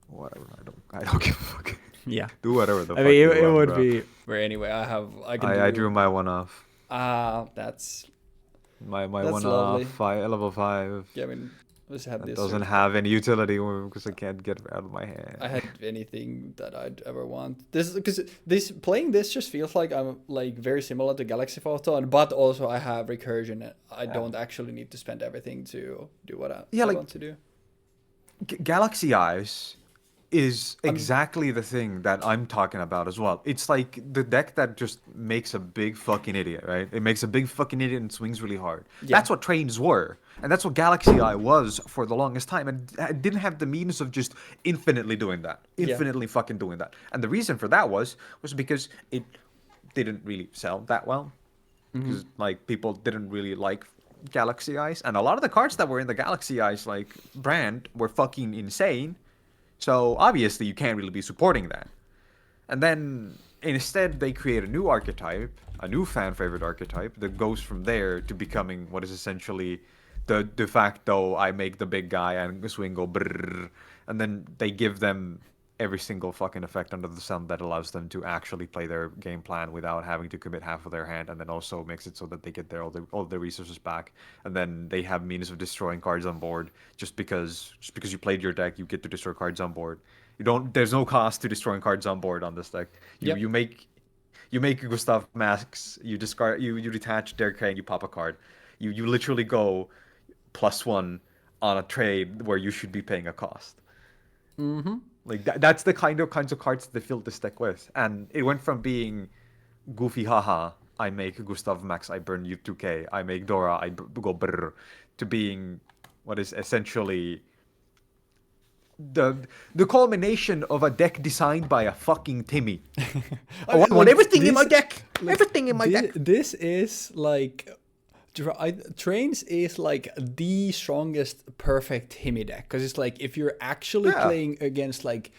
Whatever, I don't give a fuck. Yeah. Do whatever the fuck I mean, you it want, would bro. be... Where anyway, I drew my one off. That's... My That's one lovely. off, level 5. Yeah, I mean, let's have this. Doesn't have any utility because I can't get it out of my hand. I had anything that I'd ever want. Playing this just feels like I'm like very similar to Galaxy Photon, but also I have recursion. I don't actually need to spend everything to do what I want to do. Galaxy Eyes is exactly the thing that I'm talking about as well. It's like the deck that just makes a big fucking idiot, right? It makes a big fucking idiot and swings really hard. Yeah. That's what trains were. And that's what Galaxy Eye was for the longest time. And it didn't have the means of just infinitely doing that. Infinitely fucking doing that. And the reason for that was because it didn't really sell that well. Because like people didn't really like Galaxy Eyes. And a lot of the cards that were in the Galaxy Eyes like brand were fucking insane. So obviously you can't really be supporting that. And then instead they create a new archetype, a new fan favorite archetype that goes from there to becoming what is essentially the de facto I make the big guy and swing go brrr, and then they give them every single fucking effect under the sun that allows them to actually play their game plan without having to commit half of their hand, and then also makes it so that they get all their resources back, and then they have means of destroying cards on board. Just because you played your deck, you get to destroy cards on board. There's no cost to destroying cards on board on this deck. You make Gustav masks, you discard, you detach Derek Crane, you pop a card. You literally go +1 on a trade where you should be paying a cost. Mm-hmm. Like that's the kinds of cards they filled this deck with, and it went from being goofy, haha, I make Gustav Max, I burn you 2K, I make Dora, go brr, to being what is essentially the culmination of a deck designed by a fucking Timmy. I want everything in my deck. Everything in my deck. This is like Trains is like the strongest perfect Timmy deck, because it's like if you're actually playing against like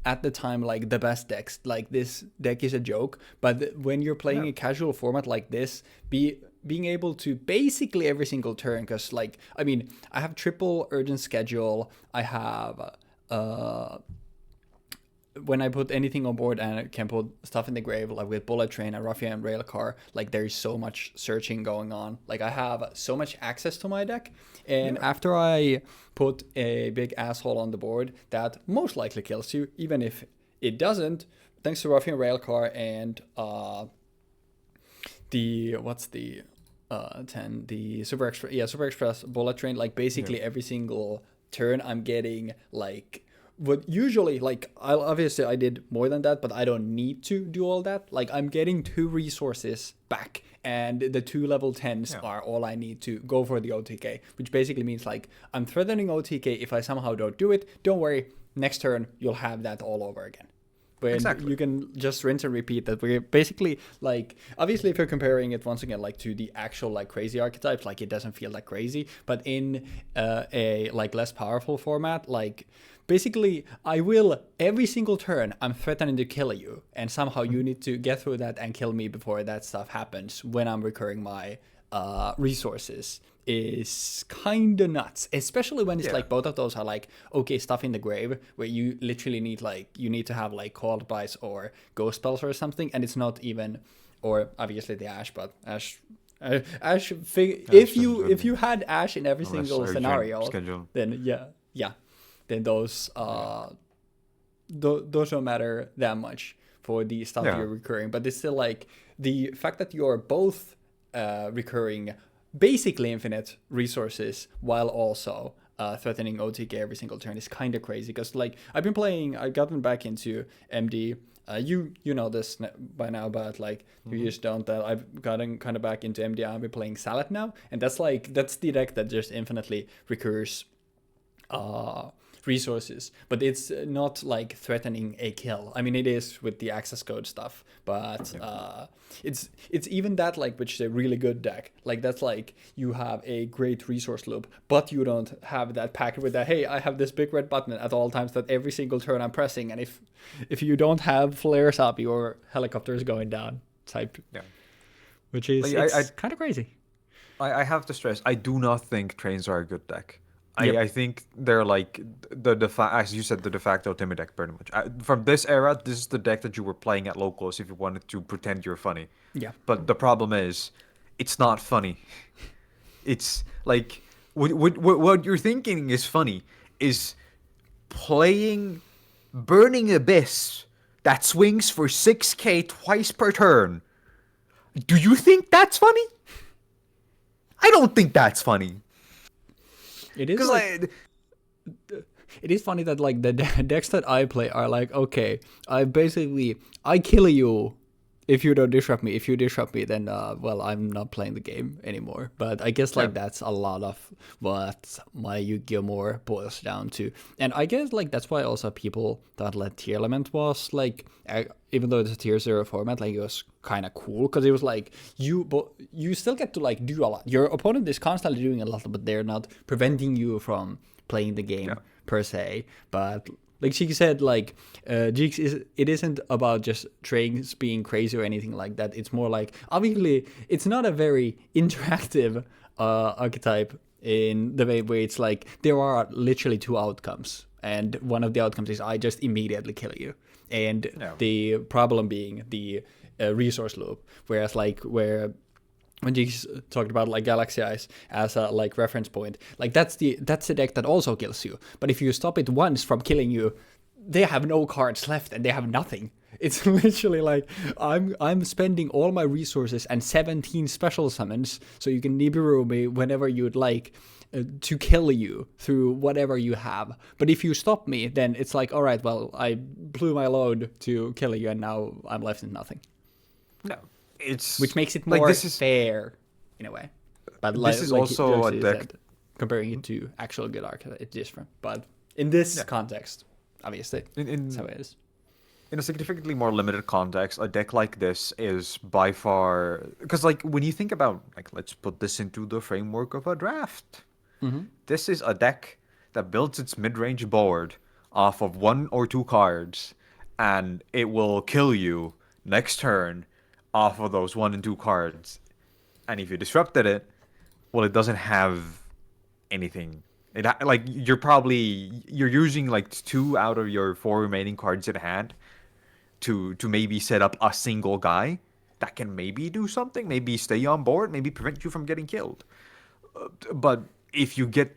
at the time like the best decks, like this deck is a joke. But when you're playing a casual format like this, being able to basically every single turn, because like I mean I have triple urgent schedule, I have when I put anything on board and I can put stuff in the grave, like with Bullet Train and Ruffian Railcar, like there's so much searching going on. Like I have so much access to my deck. And after I put a big asshole on the board that most likely kills you, even if it doesn't, thanks to Ruffian Railcar and the Super Express, Super Express Bullet Train, like basically every single turn I'm getting like what usually, like obviously I did more than that, but I don't need to do all that. Like I'm getting 2 resources back, and the 2 level 10s are all I need to go for the OTK, which basically means like I'm threatening OTK. If I somehow don't do it, don't worry, next turn you'll have that all over again. When you can just rinse and repeat that. We're basically like, obviously if you're comparing it once again like to the actual like crazy archetypes, like it doesn't feel that crazy, but in a like less powerful format, like basically I will every single turn I'm threatening to kill you, and somehow you need to get through that and kill me before that stuff happens when I'm recurring my resources, is kind of nuts, especially when it's like both of those are like okay stuff in the grave where you literally need like you need to have like cold bites or ghost spells or something, and it's not even, or obviously the ash, but ash if you had ash in every single scenario, then then those those don't matter that much for the stuff you're recurring. But it's still like the fact that you're both recurring basically infinite resources while also threatening OTK every single turn is kind of crazy. Because like I've gotten back into MD. You know this by now, but like you just don't. I've gotten kind of back into MD. I've been playing Salad now, and that's the deck that just infinitely recurs resources, but it's not like threatening a kill. I mean, it is with the access code stuff, but it's even that, like, which is a really good deck. Like that's like you have a great resource loop, but you don't have that packed with that, hey, I have this big red button at all times that every single turn I'm pressing, and if you don't have flares up, your helicopter is going down type. Which is like, kind of crazy. I have to stress, I do not think trains are a good deck. I think they're like as you said, the de facto Timmy deck pretty much. From this era, this is the deck that you were playing at locals if you wanted to pretend you're funny. Yeah. But the problem is, it's not funny. It's like what you're thinking is funny is playing Burning Abyss that swings for 6k twice per turn. Do you think that's funny? I don't think that's funny. It is like, it is funny that like the decks that I play are like, okay, I kill you if you don't disrupt me. If you disrupt me, then well, I'm not playing the game anymore. But I guess like that's a lot of what my Yu-Gi-Oh! More boils down to. And I guess like that's why also people thought like Tier Element was like, even though it's a Tier 0 format, like it was kind of cool because it was like you still get to like do a lot. Your opponent is constantly doing a lot, but they're not preventing you from playing the game per se. But like she said, like Jeexx isn't about just trains being crazy or anything like that. It's more like, obviously it's not a very interactive archetype in the way where it's like there are literally 2 outcomes, and one of the outcomes is I just immediately kill you, and the problem being the resource loop. Whereas like when Jeexx talked about like Galaxy Eyes as a like reference point, like that's the deck that also kills you. But if you stop it once from killing you, they have no cards left and they have nothing. It's literally like I'm spending all my resources and 17 special summons, so you can Nibiru me whenever you'd like to kill you through whatever you have. But if you stop me, then it's like, all right, well, I blew my load to kill you, and now I'm left with nothing. No, it's Which makes it more like, this is fair in a way. But this is also a Jeexx deck. said, comparing it to actual good archetype, it's different. But in this context, obviously, that's how it is. In a significantly more limited context, a deck like this is by far, because like when you think about, like, let's put this into the framework of a draft. This is a deck that builds its mid-range board off of 1 or 2 cards, and it will kill you next turn off of those 1 and 2 cards. And if you disrupted it, well, it doesn't have anything. Like, you're using like 2 out of your 4 remaining cards in hand to maybe set up a single guy that can maybe do something, maybe stay on board, maybe prevent you from getting killed. But if you get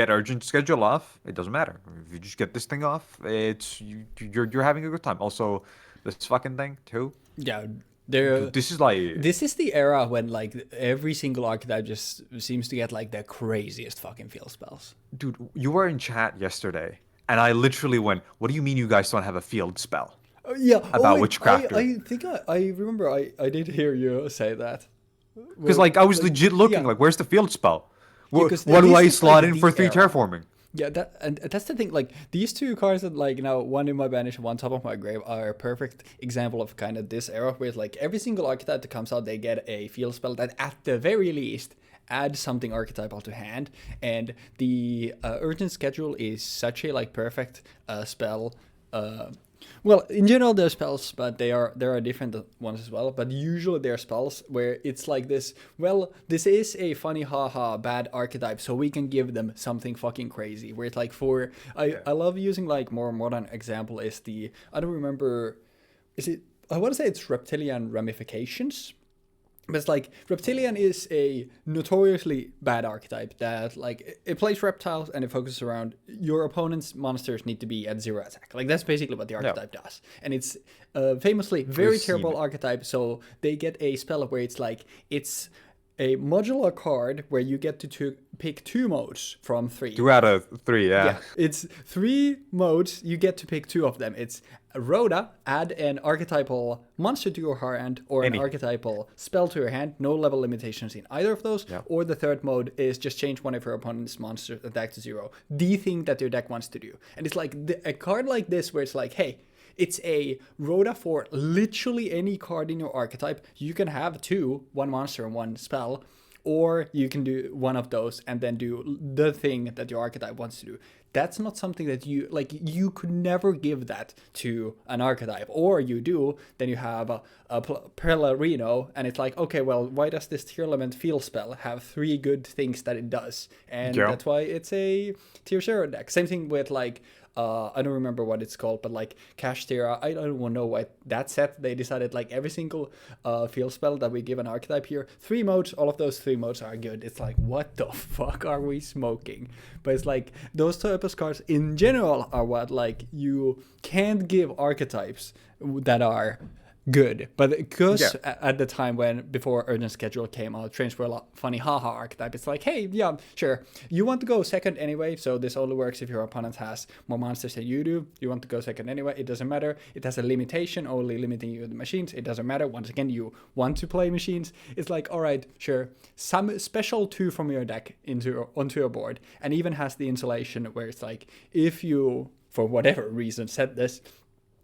urgent schedule off, it doesn't matter. If you just get this thing off, you're having a good time. Also, this fucking thing too. Yeah, this is the era when like every single archetype just seems to get like the craziest fucking field spells. Dude, you were in chat yesterday, and I literally went, "What do you mean you guys don't have a field spell?" About Witchcrafter. I think I remember I did hear you say that. Because like I was legit looking like, where's the field spell? What Yeah, do I this is, slot like, in for the 3 era. terraforming? Yeah, that's the thing. Like these 2 cards that like now one in my banish and one top of my grave are a perfect example of kind of this era where it's like every single archetype that comes out, they get a field spell that at the very least add something archetypal to hand. And the urgent schedule is such a like perfect spell. Well, in general, they're spells, but there are different ones as well. But usually they're spells where it's like this, well, this is a funny haha bad archetype, so we can give them something fucking crazy. Where it's like I love using like more modern example is I don't remember, I want to say it's Reptilian Ramifications. But it's like, Reptilian is a notoriously bad archetype that, like, it plays reptiles and it focuses around your opponent's monsters need to be at 0 attack. Like, that's basically what the archetype does. And it's famously very terrible archetype, so they get a spell where it's like, it's a modular card where you get to pick 2 modes from 3. 2 out of 3, Yeah, it's 3 modes. You get to pick 2 of them. It's Rhoda, add an archetypal monster to your hand or an archetypal spell to your hand. No level limitations in either of those. Yeah. Or the third mode is just change one of your opponent's monsters attack to 0. The thing that your deck wants to do. And it's like a card like this where it's like, hey, it's a Rhoda for literally any card in your archetype. You can have 2, 1 monster and 1 spell. Or you can do one of those and then do the thing that your archetype wants to do. That's not something that you could never give that to an archetype. Or you do, then you have a Pelarino, and it's like, okay, well, why does this tier element field spell have 3 good things that it does? And that's why it's a tier 0 deck. Same thing with like, I don't remember what it's called, but like Kashtira, I don't know why that set they decided like every single field spell that we give an archetype here, 3 modes, all of those 3 modes are good. It's like, what the fuck are we smoking? But it's like those type of cards in general are what like you can't give archetypes that are good, but because at the time before urgent schedule came out, trains were a lot funny haha archetype. It's like, hey, yeah, sure, you want to go second anyway, so this only works if your opponent has more monsters than you do. You want to go second anyway, it doesn't matter. It has a limitation, only limiting you the machines. It doesn't matter. Once again, you want to play machines. It's like, all right, sure, some special 2 from your deck onto your board, and even has the insulation where it's like, if you for whatever reason set this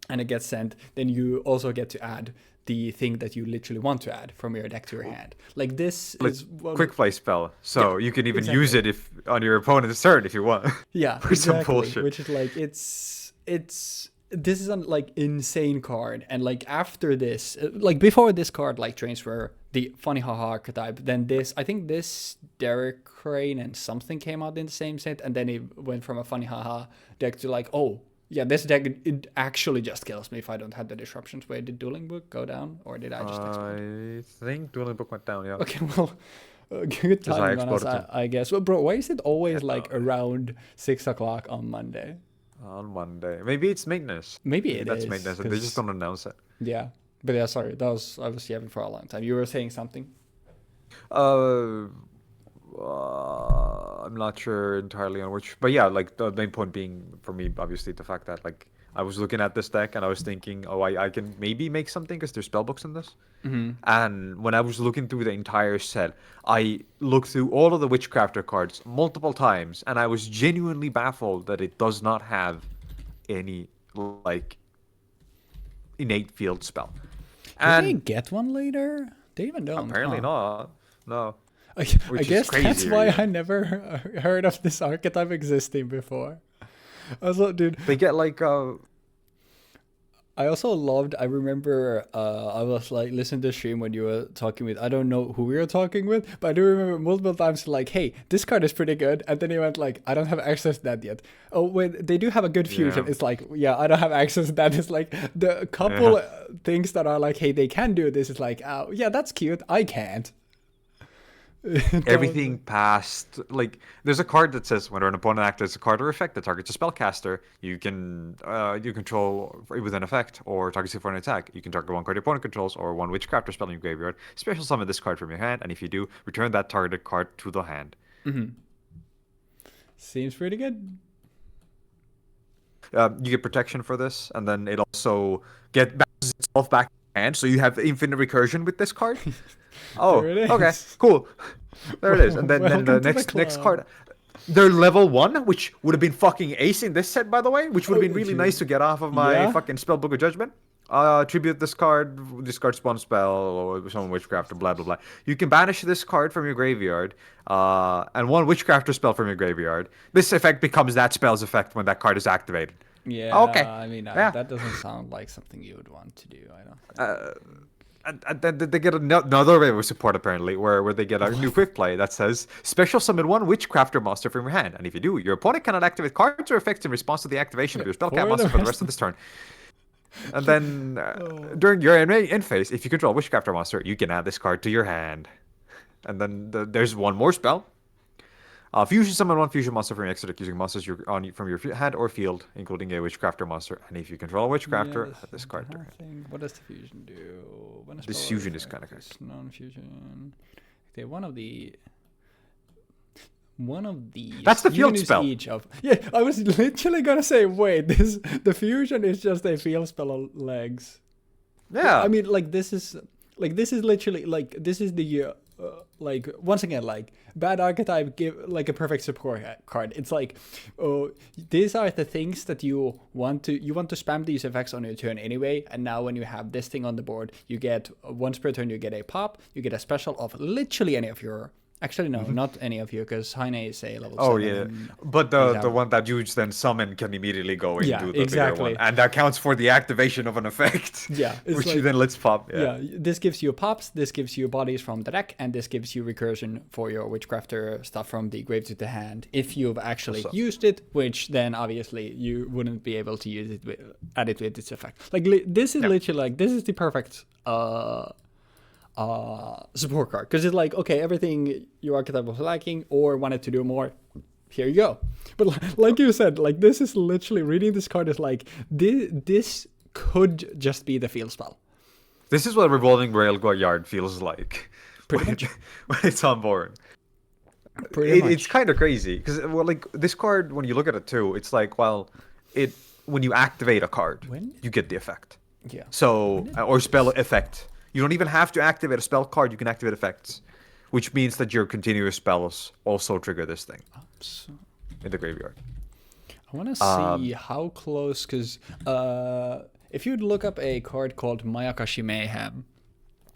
and it gets sent, then you also get to add the thing that you literally want to add from your deck to your hand. Like this is quick play spell, so you can even use it if on your opponent's turn if you want. Yeah, for some bullshit. Which is like it's this is a like insane card, and like after this, like before this card like trains were the funny haha archetype. Then I think this Derek Crane and something came out in the same set, and then it went from a funny haha deck to like, oh. Yeah, this deck, it actually just kills me if I don't have the disruptions. Where did Dueling Book go down? Or did I just explode? I think Dueling Book went down, yeah. Okay, well, good timing on us, I guess. Well, bro, why is it always like around 6 o'clock on Monday? On Monday. Maybe it's maintenance. Maybe it That's is, maintenance, and they just don't announce it. Yeah. But yeah, sorry. That was I was yapping for a long time. You were saying something? Uh, I'm not sure entirely on which, but yeah, like the main point being for me, obviously, the fact that like I was looking at this deck and I was thinking, oh, I can maybe make something because there's spellbooks in this. Mm-hmm. And when I was looking through the entire set, I looked through all of the Witchcrafter cards multiple times, and I was genuinely baffled that it does not have any like innate field spell. Do they And get one later? They even don't. apparently huh? not. No. I Which is guess that's crazy, why really. I never heard of this archetype existing before. Also, dude, They get like I also loved. I remember I was like listening to the stream when you were talking with. I don't know who we were talking with, but I do remember multiple times like, "Hey, this card is pretty good," and then he went like, "I don't have access to that yet." Oh, wait, they do have a good fusion. Yeah. It's like, yeah, I don't have access to that. It's like the couple things that are like, "Hey, they can do this." Is like, oh, yeah, that's cute. I can't. everything past like there's a card that says when an opponent activates a card or effect that targets a spellcaster, you can you control with an effect or targets it for an attack. You can target one card your opponent controls or one Witchcrafter spell in your graveyard. Special summon this card from your hand, and if you do, return that targeted card to the hand. Seems pretty good. You get protection for this, and then it also bounces itself back to your hand, so you have infinite recursion with this card. Oh, There it okay, is. cool. There it is. And then Welcome the to the next club. card. They're level 1, which would have been fucking ace in this set, by the way, which would have been really dude. nice to get off of my Yeah. fucking Spellbook of Judgment. Tribute this card, discard one spell, or some Witchcrafter, blah, blah, blah. You can banish this card from your graveyard, and one Witchcrafter spell from your graveyard. This effect becomes that spell's effect when that card is activated. Yeah. Okay. I mean, Yeah. that doesn't sound like something you would want to do. I don't. Think. And then they get another wave of support apparently, where they get a new quick play that says special summon one Witchcrafter monster from your hand, and if you do, your opponent cannot activate cards or effects in response to the activation of your spellcast monster for the rest of this turn. And then during your end phase, if you control a Witchcrafter monster, you can add this card to your hand. And then there's one more spell. Fusion summon one fusion monster from your extra deck using monsters from your hand or field, including a Witchcrafter monster. And if you control a Witchcrafter, add this card to your hand. What does the fusion do? When a This spell fusion is effect kinda good. is non-fusion. Okay, one of the That's the field units spell. each of. Yeah, I was literally gonna say, wait, the fusion is just a field spell of legs. Yeah. I mean, like this is literally like this is the like once again like bad archetype give like a perfect support card. It's like, oh, these are the things that you want to spam these effects on your turn anyway. And now when you have this thing on the board, you get once per turn you get a pop, you get a special of literally any of your. Actually, no, not any of you, because Heine is a level 7. Yeah, and but these the have- one that you then summon can immediately go into Yeah, the bigger exactly. one, and that counts for the activation of an effect. Yeah, it's which you like- then lets pop. Yeah, this gives you pops, this gives you bodies from the deck, and this gives you recursion for your Witchcrafter stuff from the grave to the hand. If you've actually So- used it, which then obviously you wouldn't be able to use it add it with its effect. Like this is literally like this is the perfect support card, because it's like, okay, everything your archetype was lacking or wanted to do more, here you go. But like you said, like this is literally reading this card is like this could just be the field spell. This is what Revolving Railguard feels like Pretty when, much. when it's on board. Pretty much. It's kind of crazy because, well, like this card, when you look at it too, it's like, well, when you activate a card, When? you get the effect. Yeah. So or spell effect. You don't even have to activate a spell card. You can activate effects, which means that your continuous spells also trigger this thing So, in the graveyard. I want to see how close, because if you'd look up a card called Mayakashi Mayhem,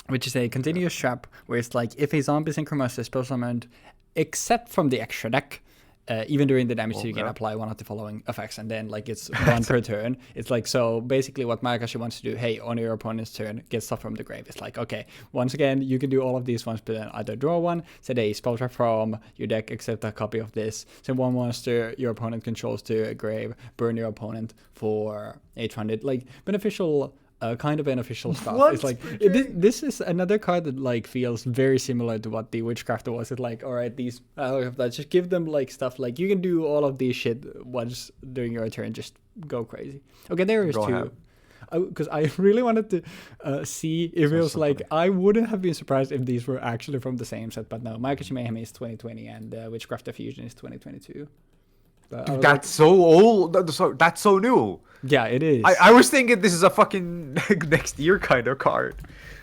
which is a continuous trap where it's like if a zombie synchronous is spell summoned, except from the extra deck, even during the damage, you can apply one of the following effects, and then like it's one per turn. It's like, so basically what Mayakashi wants to do, hey, on your opponent's turn, get stuff from the grave. It's like, okay, once again, you can do all of these ones, but then either draw one, set a spell trap from your deck, except a copy of this, send one monster your opponent controls to a grave, burn your opponent for 800. Like beneficial kind of beneficial stuff. Once It's like per this is another card that like feels very similar to what the Witchcrafter was. It's like, all right, these let's just give them like stuff like you can do all of these shit once during your turn, just go crazy. Okay, there is Go two. ahead. Because I really wanted to see if it was so like, funny. I wouldn't have been surprised if these were actually from the same set, but no, Makashi Mayhem is 2020 and Witchcrafter Fusion is 2022. But I was That's so old. That's so new. yeah, it is. I was thinking this is a fucking next year kind of card,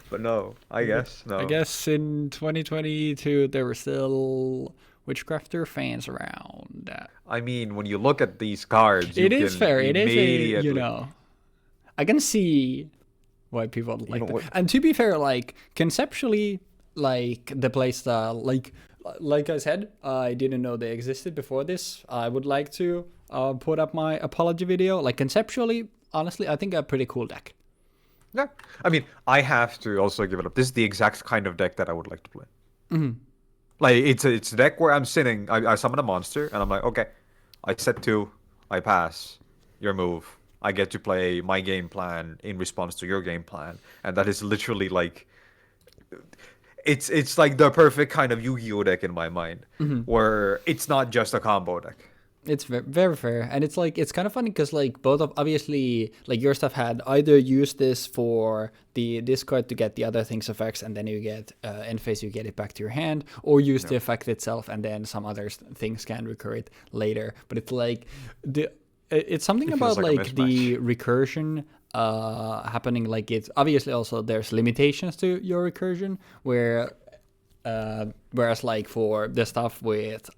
but no. I guess no. I guess in 2022 there were still Witchcrafter fans around. I mean, when you look at these cards, It you is can fair. It is a, immediately- you know, I can see why people like know that. what- And to be fair, like conceptually, like the playstyle, like I said, I didn't know they existed before this. I would like to put up my apology video. Like conceptually, honestly, I think a pretty cool deck. Yeah, I mean, I have to also give it up. This is the exact kind of deck that I would like to play. Like it's a deck where I'm sitting. I summon a monster, and I'm like, okay, I set 2, I pass your move. I get to play my game plan in response to your game plan, and that is literally like, it's like the perfect kind of Yu-Gi-Oh deck in my mind, where it's not just a combo deck. It's very fair, and it's like it's kind of funny because like both of obviously like your stuff had either used this for the discard to get the other thing's effects, and then you get end phase, you get it back to your hand, or use the effect itself, and then some other things can recur it later. But it's like it's something It feels about like a like the recursion happening. Like it's obviously also there's limitations to your recursion where. Whereas like for the stuff with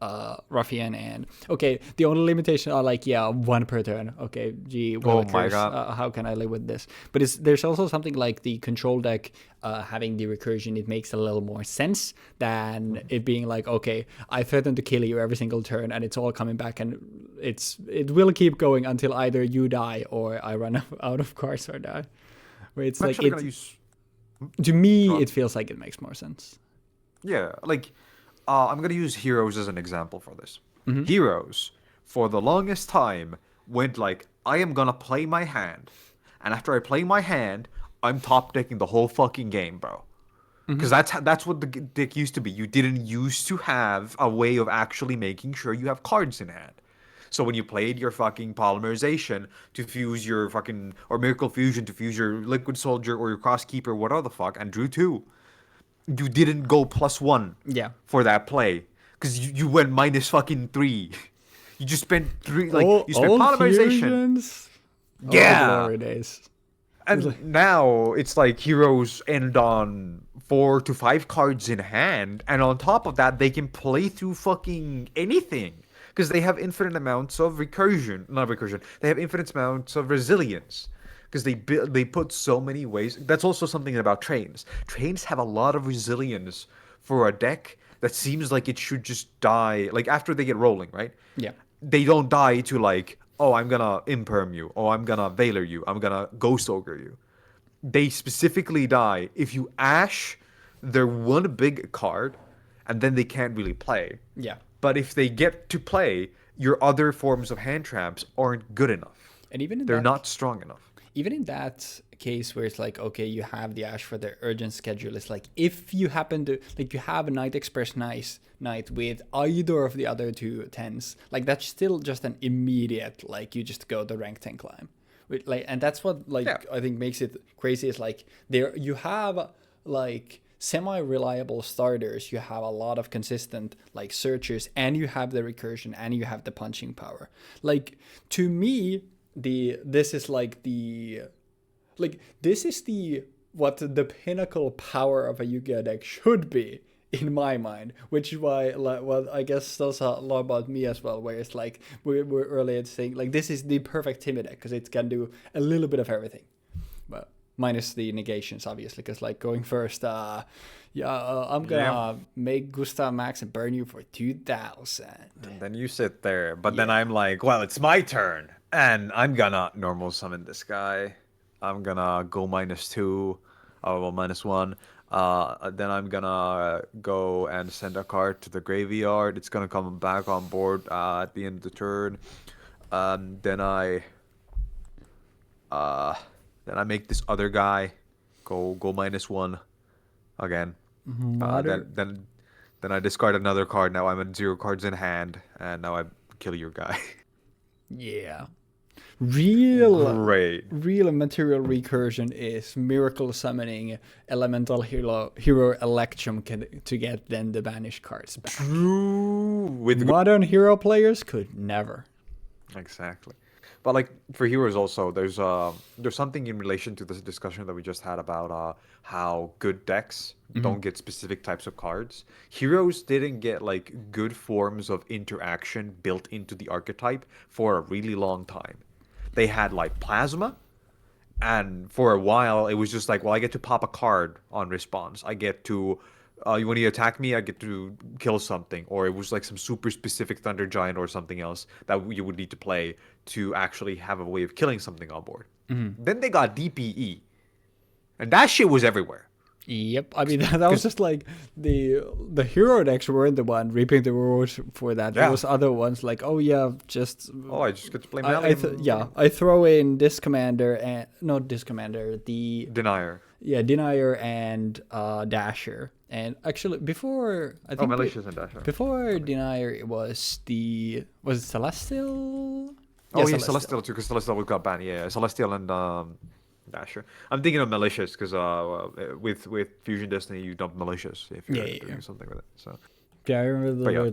Ruffian and okay, the only limitation are like 1 per turn. Okay, gee, Oh my God. how can I live with this? But there's also something like the control deck having the recursion. It makes a little more sense than it being like okay, I threaten to kill you every single turn and it's all coming back and it will keep going until either you die or I run out of cards or die. Where it's I'm like actually gonna use. to me on. it feels like it makes more sense. Yeah, like I'm gonna use Heroes as an example for this. Heroes, for the longest time, went like, I am gonna play my hand, and after I play my hand, I'm top decking the whole fucking game, bro. Because that's what the deck used to be. You didn't used to have a way of actually making sure you have cards in hand. So when you played your fucking polymerization to fuse your fucking or miracle fusion to fuse your liquid soldier or your crosskeeper, whatever the fuck, and drew 2. You didn't go +1 for that play because you went -3. You just spent 3 like you spent polymerization. Fusions. Yeah. Glory days. And now it's like heroes end on 4 to 5 cards in hand, and on top of that they can play through fucking anything because they have infinite amounts of recursion. Not recursion. They have infinite amounts of resilience. Because they put so many ways. That's also something about trains. Trains have a lot of resilience for a deck that seems like it should just die. Like after they get rolling, right? Yeah. They don't die to like, oh, I'm gonna imperm you, or I'm gonna Veiler you, I'm gonna Ghost Ogre you. They specifically die if you ash their one big card, and then they can't really play. Yeah. But if they get to play, your other forms of hand traps aren't good enough. And even in They're that, not strong enough. even in that case where it's like, okay, you have the Ash for the urgent schedule, it's like if you happen to like you have a Night Express Knight with either of the other 2 10s, like that's still just an immediate like you just go the rank 10 climb. With, like, and that's what like I think makes it crazy is like there you have like semi-reliable starters, you have a lot of consistent like searchers, and you have the recursion and you have the punching power. Like to me, this is what the pinnacle power of a Yu-Gi-Oh deck should be in my mind, which is why well I guess tells a lot about me as well, where it's like we're earlier saying like this is the perfect Timmy deck because it can do a little bit of everything, but minus the negations obviously, because like going first I'm gonna make Gustav Max and burn you for 2,000. And then you sit there, but then I'm like, well, it's my turn, and I'm gonna normal summon this guy. I'm gonna go -2, well -1. Then I'm gonna go and send a card to the graveyard. It's gonna come back on board at the end of the turn. Then Then I make this other guy go -1 again. Then I discard another card. Now I'm at 0 cards in hand, and now I kill your guy. Yeah. Real Great. material recursion is miracle summoning elemental hero Electrum to get then the banished cards back. True. With Modern hero players could never. Exactly. But like for heroes also, there's something in relation to this discussion that we just had about how good decks don't get specific types of cards. Heroes didn't get like good forms of interaction built into the archetype for a really long time. They had like plasma, and for a while it was just like, well, I get to pop a card on response. I get to when you attack me, I get to kill something, or it was like some super specific Thunder Giant or something else that you would need to play to actually have a way of killing something on board. Then they got DPE, and that shit was everywhere. Yep, I mean that was just like the hero decks weren't the one reaping the rewards for that. Yeah. There was other ones like, oh yeah, just I just get to play I throw in this commander and not this commander, the Denier. Yeah, Denier and Dasher. And actually before I think Malicious and Dasher. before Denier it was it Celestial? Oh yeah, Celestial too, because Celestial got banned. Yeah, Celestial and Dasher. I'm thinking of Malicious because with Fusion Destiny you dump Malicious if you're doing something with it. So yeah, I remember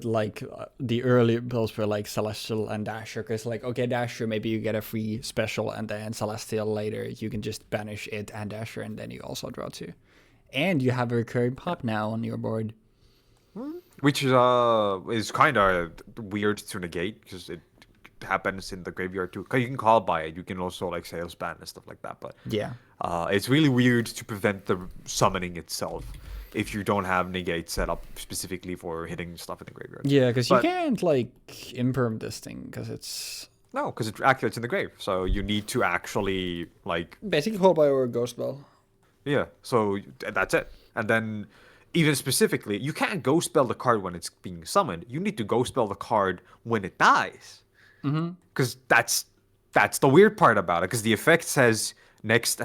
the early builds were like Celestial and Dasher, because like, okay, Dasher, maybe you get a free special, and then Celestial later you can just banish it and Dasher, and then you also draw 2. And you have a recurring pop now on your board. Which is kind of weird to negate, because it happens in the graveyard too. Cause you can call by it. You can also like sales ban and stuff like that. But yeah, it's really weird to prevent the summoning itself if you don't have negate set up specifically for hitting stuff in the graveyard. Yeah, because you can't like imperm this thing because it's because it activates in the grave. So you need to actually like basically call by or ghost spell. Yeah, so that's it. And then even specifically, you can't ghost spell the card when it's being summoned. You need to ghost spell the card when it dies. Because that's the weird part about it. Because the effect says next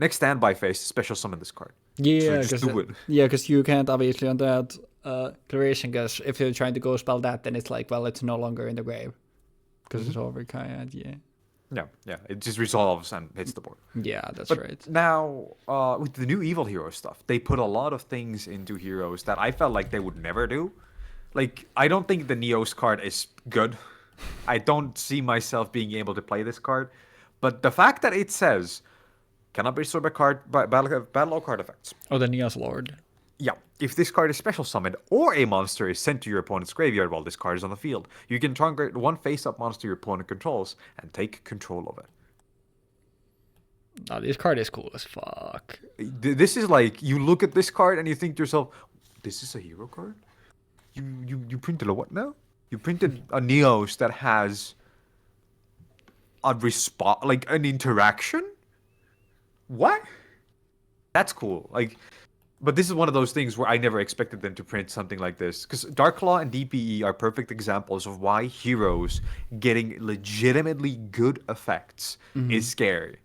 standby phase, special summon this card. Yeah, so because you can't obviously on that coloration. Because if you're trying to ghost spell that, then it's like, well, it's no longer in the grave because it's over. Yeah, it just resolves and hits the board. Yeah, that's right. Now, with the new evil hero stuff, they put a lot of things into heroes that I felt like they would never do. Like, I don't think the Neos card is good. I don't see myself being able to play this card. But the fact that it says, cannot be restored by battle card effects. Oh, the Neos Lord. Yeah, if this card is special summoned or a monster is sent to your opponent's graveyard while this card is on the field, you can target one face-up monster your opponent controls and take control of it. Oh, this card is cool as fuck. This is like, you look at this card and you think to yourself, this is a hero card? You printed a what now? You printed a Neos that has a like an interaction? What? That's cool. Like, but this is one of those things where I never expected them to print something like this. Because Darklaw and DPE are perfect examples of why heroes getting legitimately good effects is scary.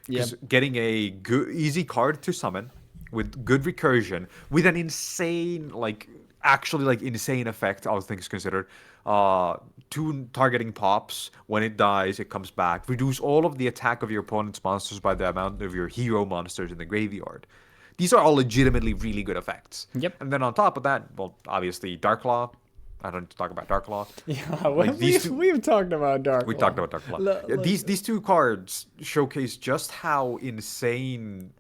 Because getting a good, easy card to summon with good recursion, with an insane, like, actually, like, insane effect, all things considered. 2 targeting pops. When it dies, it comes back. Reduce all of the attack of your opponent's monsters by the amount of your hero monsters in the graveyard. These are all legitimately really good effects. Yep. And then on top of that, well, obviously Darklaw. I don't need to talk about Darklaw. Yeah, like we've talked about Darklaw. We talked about Darklaw. These 2 cards showcase just how insane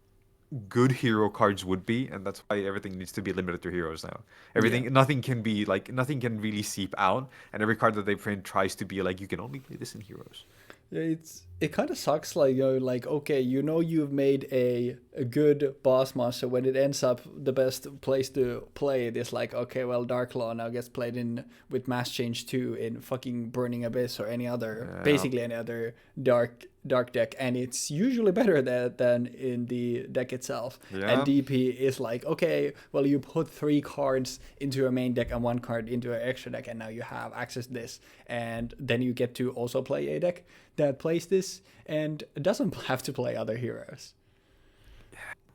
good hero cards would be, and that's why everything needs to be limited to heroes now. Nothing can really seep out, and every card that they print tries to be like, you can only play this in heroes. Yeah, it kind of sucks, like, like, okay, you've made a good boss monster. When it ends up, the best place to play it is like, okay, well, Darklaw now gets played in with Mass Change 2 in fucking Burning Abyss or any other, basically any other dark dark deck, and it's usually better than in the deck itself. Yeah. And DP is like, okay, well, you put 3 cards into your main deck and 1 card into an extra deck, and now you have access to this, and then you get to also play a deck that plays this and doesn't have to play other heroes.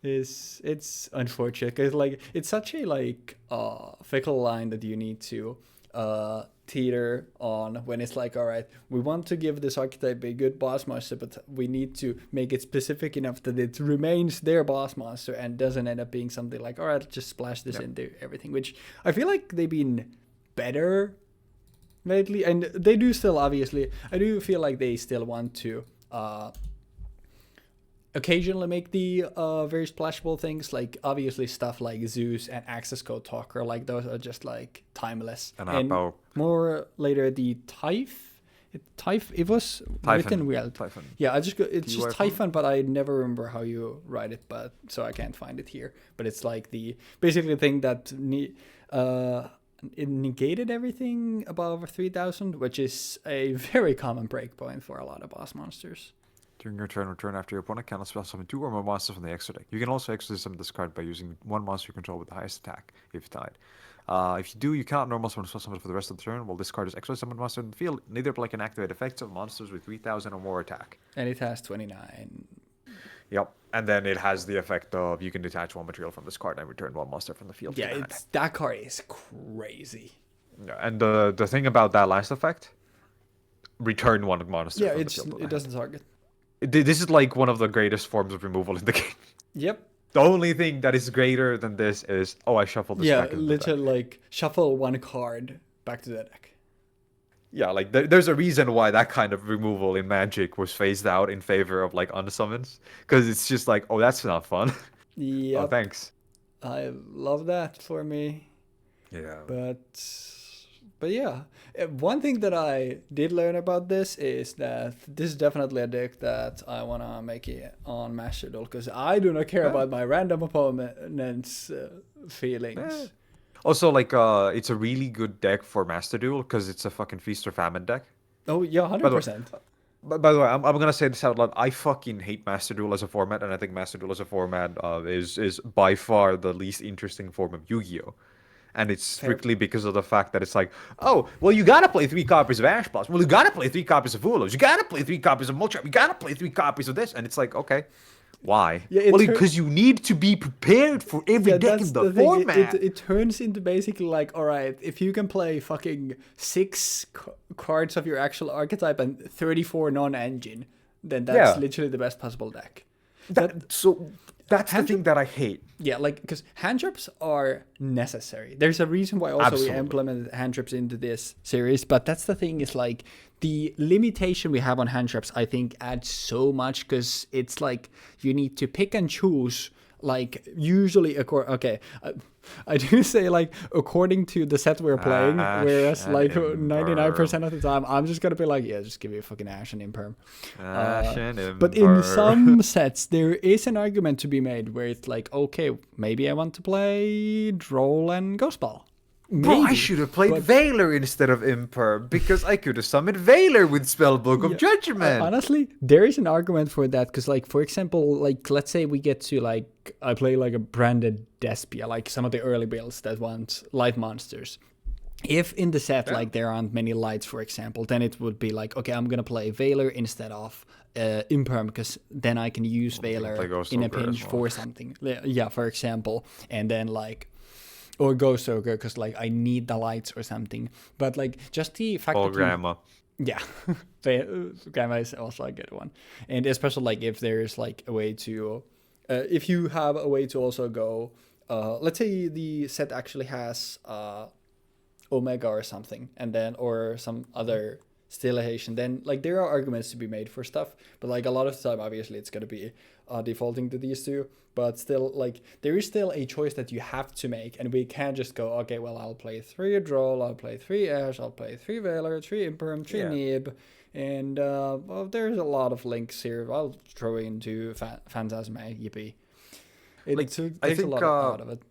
It's unfortunate because like it's such a like fickle line that you need to teeter on when it's like, all right, we want to give this archetype a good boss monster, but we need to make it specific enough that it remains their boss monster and doesn't end up being something like, all right, just splash this into everything, which I feel like they've been better lately, and they do still, obviously. I do feel like they still want to occasionally make the very splashable things, like obviously stuff like Zeus and Access Code Talker, like those are just like timeless. And more later the it was written well. Typhon. Yeah, it's just Typhon, but I never remember how you write it, but so I can't find it here. But it's like the basically the thing that it negated everything above 3,000, which is a very common breakpoint for a lot of boss monsters. During your turn, return after your opponent cannot spell summon 2 or more monsters from the extra deck. You can also extra summon this card by using 1 monster you control with the highest attack, if tied. If you do, you cannot normal summon spell summon for the rest of the turn. While this card is extra summon monster in the field, neither play can activate effects of monsters with 3,000 or more attack. And it has 29. Yep. And then it has the effect of you can detach 1 material from this card and return 1 monster from the field. Yeah, that card is crazy. Yeah, and the thing about that last effect, return 1 monster from the field. It doesn't target. This is like one of the greatest forms of removal in the game. Yep. The only thing that is greater than this is, I shuffled this back into the deck. Yeah, literally, like, shuffle 1 card back to the deck. Yeah, like, there's a reason why that kind of removal in Magic was phased out in favor of, like, unsummons. Because it's just like, that's not fun. Yeah. Oh, thanks. I love that for me. Yeah. But yeah, one thing that I did learn about this is that this is definitely a deck that I want to make it on Master Duel, because I do not care about my random opponent's feelings. Yeah. Also, like, it's a really good deck for Master Duel because it's a fucking Feast or Famine deck. Oh, yeah, 100%. By the way, I'm going to say this out loud. I fucking hate Master Duel as a format, and I think Master Duel as a format is by far the least interesting form of Yu-Gi-Oh! And it's strictly because of the fact that it's like, well, you gotta play 3 copies of Ash Blossom. Well, you gotta play 3 copies of Ulos. You gotta play 3 copies of Molchar. You gotta play 3 copies of this. And it's like, okay, why? Yeah, well, because you need to be prepared for every deck in the format. It turns into basically like, all right, if you can play fucking 6 cards of your actual archetype and 34 non-engine, then that's literally the best possible deck. That's the thing that I hate. Yeah, like, because hand traps are necessary. There's a reason why also we implemented hand traps into this series, but that's the thing, is like the limitation we have on hand traps, I think, adds so much, because it's like you need to pick and choose, like, usually, I do say, like, according to the set we're playing, whereas, like, 99% of the time, I'm just gonna be like, yeah, just give me a fucking Ash and Imperm. But in some sets, there is an argument to be made where it's like, okay, maybe I want to play Droll and Ghost Ball. Bro, I should have played Veiler instead of Imperm, because I could have summoned Veiler with Spellbook of Judgment. Honestly, there is an argument for that, because, like, for example, like, let's say we get to, like, I play, like, a branded Despia, like some of the early builds that want light monsters. If in the set, like, there aren't many lights, for example, then it would be like, okay, I'm going to play Veiler instead of Imperm, because then I can use Veiler in a pinch for something. Yeah, for example. And then, like, or Ghost Soaker, because, like, I need the lights or something. But, like, just the fact that Grandma. Yeah. Grandma is also a good one. And especially, like, if there's, like, a way to... if you have a way to also go... let's say the set actually has Omega or something, and then... Or some other stylization, then, like, there are arguments to be made for stuff. But, like, a lot of the time, obviously, it's going to be defaulting to these two. But still, like, there is still a choice that you have to make, and we can't just go, okay, well, I'll play 3 Droll, I'll play 3 Ash, I'll play 3 Veiler, 3 Imperm, 3 Nib, and, well, there's a lot of links here. I'll throw into Phantasma, yippee. It takes a lot out of it.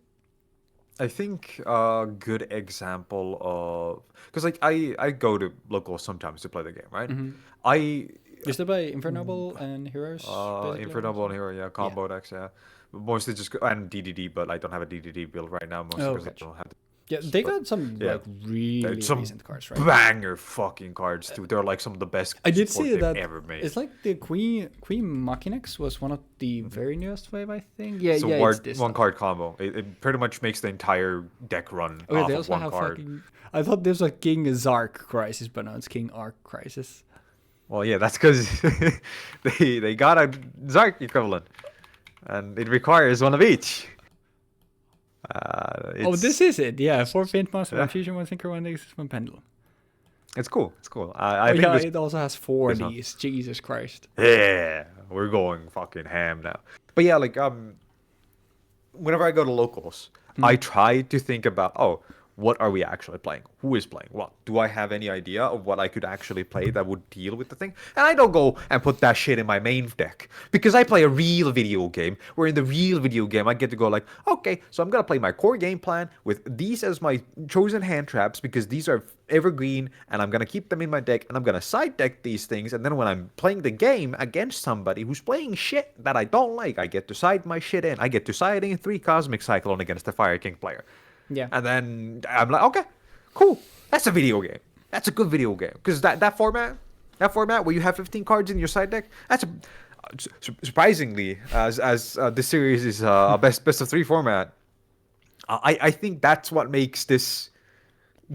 I think a good example of... Because, like, I go to locals sometimes to play the game, right? Mm-hmm. You still play Infernoble and Heroes? basically, Infinitrack also? and Hero, yeah, combo decks, yeah. Mostly just and DDD, but I don't have a DDD build right now, mostly Oh, because I gotcha. don't have. Yeah, they But got some yeah, like really some recent cards, right? banger fucking cards too. They're like some of the best I did support see they've that. ever made. It's like the Queen Machinex was one of the very newest wave, I think. Yeah, So yeah, it's this one stuff. card combo. It pretty much makes the entire deck run Okay, off they of also one have card. fucking. I thought this was King Zark Crisis, but no, it's King Arc Crisis. Well, yeah, that's because they got a Zark equivalent, and it requires one of each. Oh, this is it. Yeah, 4 Faint Monster, Yeah. 1 Fusion, 1 Thinker, 1 Nexus, 1 Pendulum. It's cool. It's cool. I Oh, think yeah, this. it also has 4 of this one- these. Jesus Christ. Yeah, we're going fucking ham now. But yeah, like whenever I go to locals, I try to think about, oh, what are we actually playing? Who is playing what? Do I have any idea of what I could actually play that would deal with the thing? And I don't go and put that shit in my main deck because I play a real video game where in the real video game I get to go like, okay, so I'm gonna play my core game plan with these as my chosen hand traps because these are evergreen and I'm gonna keep them in my deck and I'm gonna side deck these things, and then when I'm playing the game against somebody who's playing shit that I don't like, I get to side my shit in. I get to side in 3 Cosmic Cyclone against the Fire King player. Yeah. And then I'm like, okay, cool. That's a video game. That's a good video game. Because that format where you have 15 cards in your side deck, that's a, surprisingly, as this series is a best of 3 format, I think that's what makes this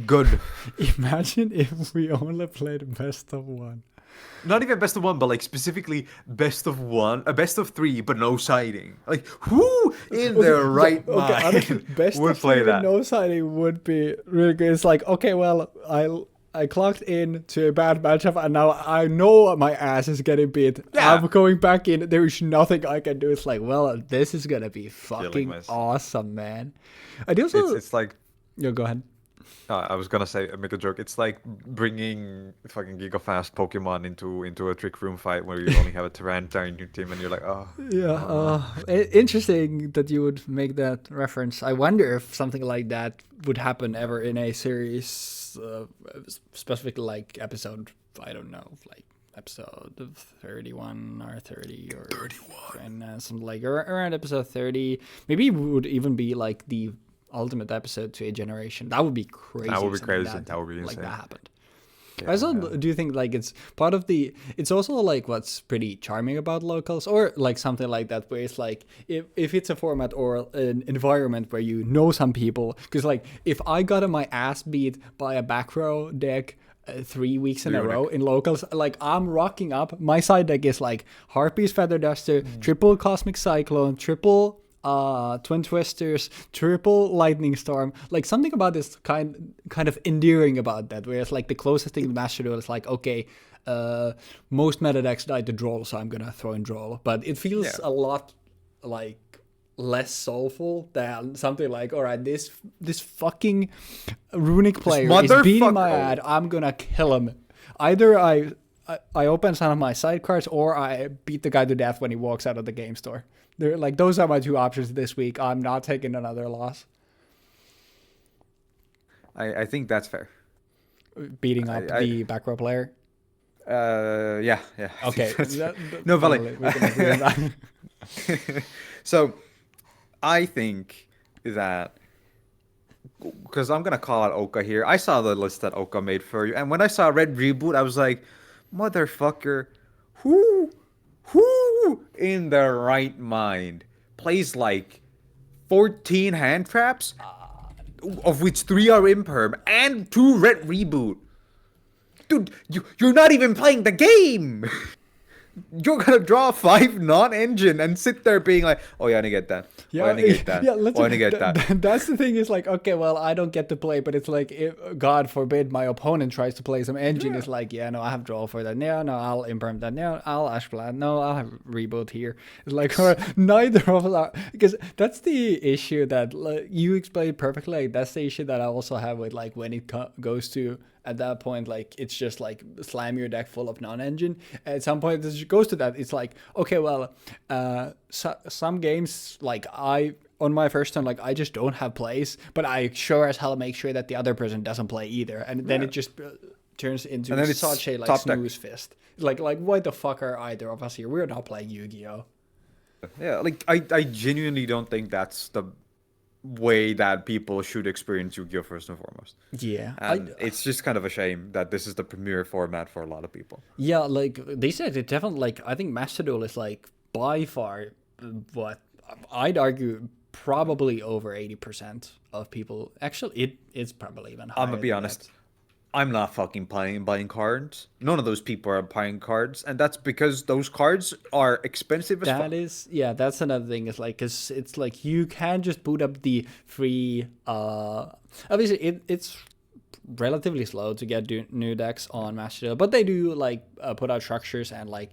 good. Imagine if we only played best of 1. Not even best of 1, but like specifically best of 1, a best of 3, but no siding. Like who in their right mind honestly, best would of play 3 with that? no siding would be really good. It's like, okay, well, I clocked in to a bad matchup and now I know my ass is getting beat. Yeah. I'm going back in. There is nothing I can do. It's like, well, this is gonna be fucking myself. awesome, man. I do also. It's like. Yo, go ahead. I was gonna say, make a joke. It's like bringing fucking Gigafast Pokemon into a Trick Room fight where you only have a Tyranitar in your team, and you're like, oh. Yeah, interesting that you would make that reference. I wonder if something like that would happen ever in a series, specifically like episode, I don't know, like episode 31 or 30 or 31, and something like around episode 30. Maybe it would even be like the ultimate episode to a generation. That would be crazy. That would be if something crazy. That would be insane. Like that happened. Yeah, I also do think like it's part of the. It's also like what's pretty charming about locals, or like something like that, where it's like if it's a format or an environment where you know some people, because like if I got my ass beat by a back row deck 3 weeks in a row in locals, like I'm rocking up. My side deck is like Harpy's Feather Duster, triple Cosmic Cyclone, triple Twin Twisters, triple Lightning Storm. Like something about this kind of endearing about that, whereas like the closest thing to Master Duel is like, okay, most meta decks die to Droll, so I'm gonna throw in Droll, but it feels a lot like less soulful than something like, all right, this fucking runic player is beating my ad, I'm gonna kill him. Either I open some of my side cards, or I beat the guy to death when he walks out of the game store. They're like, those are my 2 options this week. I'm not taking another loss. I think that's fair. Beating up the back row player. Yeah. Okay. No, but totally, we can agree on that. So, I think that because I'm gonna call out Oka here. I saw the list that Oka made for you, and when I saw Red Reboot, I was like, motherfucker, who in their right mind plays like 14 hand traps, of which 3 are imperm and 2 Red Reboot? Dude, you're not even playing the game. You're gonna draw 5 non-engine and sit there being like, oh yeah, I get that. Yeah, oh, I get that. oh, I get that. That's the thing, is like, okay, well, I don't get to play, but it's like, if, God forbid my opponent tries to play some engine, it's like, yeah, no, I have draw for that. No, I'll imperm that. No, I'll Ashblad. No, I'll have reboot here. It's like, neither of us are, because that's the issue that like, you explained perfectly. Like, that's the issue that I also have with like when it goes to, at that point, like, it's just like slam your deck full of non-engine. At some point, this goes to that. It's like, okay, well, some games, like, on my first turn, like, I just don't have plays, but I sure as hell make sure that the other person doesn't play either. And then it just turns into And then it's such a like top deck. snooze fest. Like why the fuck are either of us here? We're not playing Yu-Gi-Oh. Yeah, like I genuinely don't think that's the way that people should experience Yu-Gi-Oh first and foremost. Yeah, And it's just kind of a shame that this is the premier format for a lot of people. yeah, like they said, it definitely like I think Master Duel is like by far what I'd argue probably over 80% of people. Actually, it's probably even higher. I'm gonna be honest. I'm not fucking buying cards. None of those people are buying cards, and that's because those cards are expensive as fuck. That's another thing. Is like, cause it's like you can just boot up the free. Obviously, it's relatively slow to get new decks on Master Duel, but they do like put out structures and like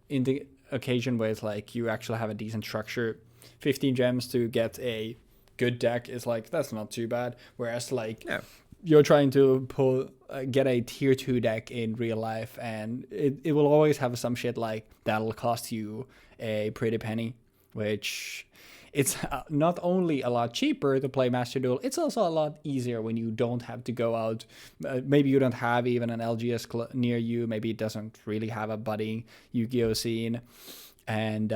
in the occasion where it's like you actually have a decent structure, 15 gems to get a good deck is like that's not too bad. Whereas like. Yeah. You're trying to get a tier 2 deck in real life, and it will always have some shit like that'll cost you a pretty penny, which it's not only a lot cheaper to play Master Duel, it's also a lot easier when you don't have to go out. Maybe you don't have even an LGS near you, maybe it doesn't really have a budding Yu-Gi-Oh scene, and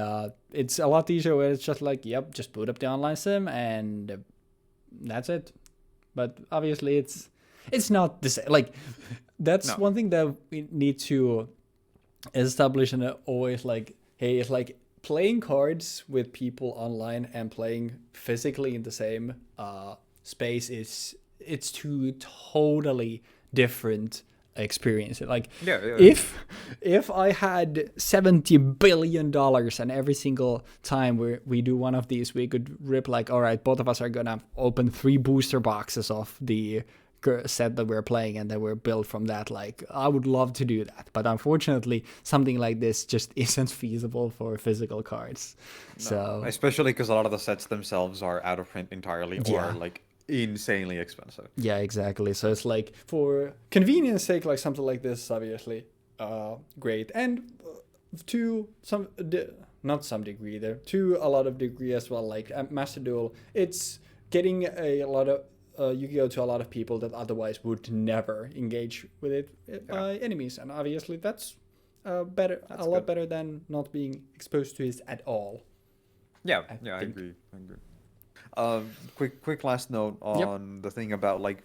it's a lot easier where it's just like, yep, just boot up the online sim and that's it. But obviously, it's not the same. Like, that's one thing that we need to establish, and always like, hey, it's like playing cards with people online and playing physically in the same space it's two totally different experience. Like, if I had $70 billion and every single time we do one of these, we could rip like, all right, both of us are gonna open 3 booster boxes of the set that we're playing, and then we're built from that. Like, I would love to do that, but unfortunately, something like this just isn't feasible for physical cards. No. So especially because a lot of the sets themselves are out of print entirely, or like insanely expensive. Yeah, exactly. So it's like, for convenience sake, like something like this is obviously great, and to some not some degree there, to a lot of degree as well, like Master Duel, it's getting a lot of Yu-Gi-Oh to a lot of people that otherwise would never engage with it by enemies, and obviously that's better, a lot better than not being exposed to it at all. I agree. Quick last note on the thing about like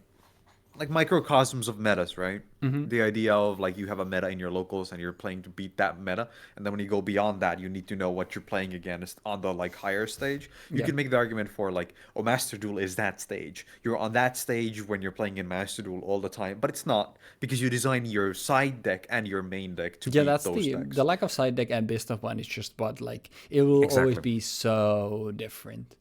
microcosms of metas, right? Mm-hmm. The idea of like you have a meta in your locals and you're playing to beat that meta, and then when you go beyond that, you need to know what you're playing against on the like higher stage. You can make the argument for like, oh, Master Duel is that stage. You're on that stage when you're playing in Master Duel all the time, but it's not, because you design your side deck and your main deck to beat that's those decks. The lack of side deck and best of one is just what, like, it will always be so different.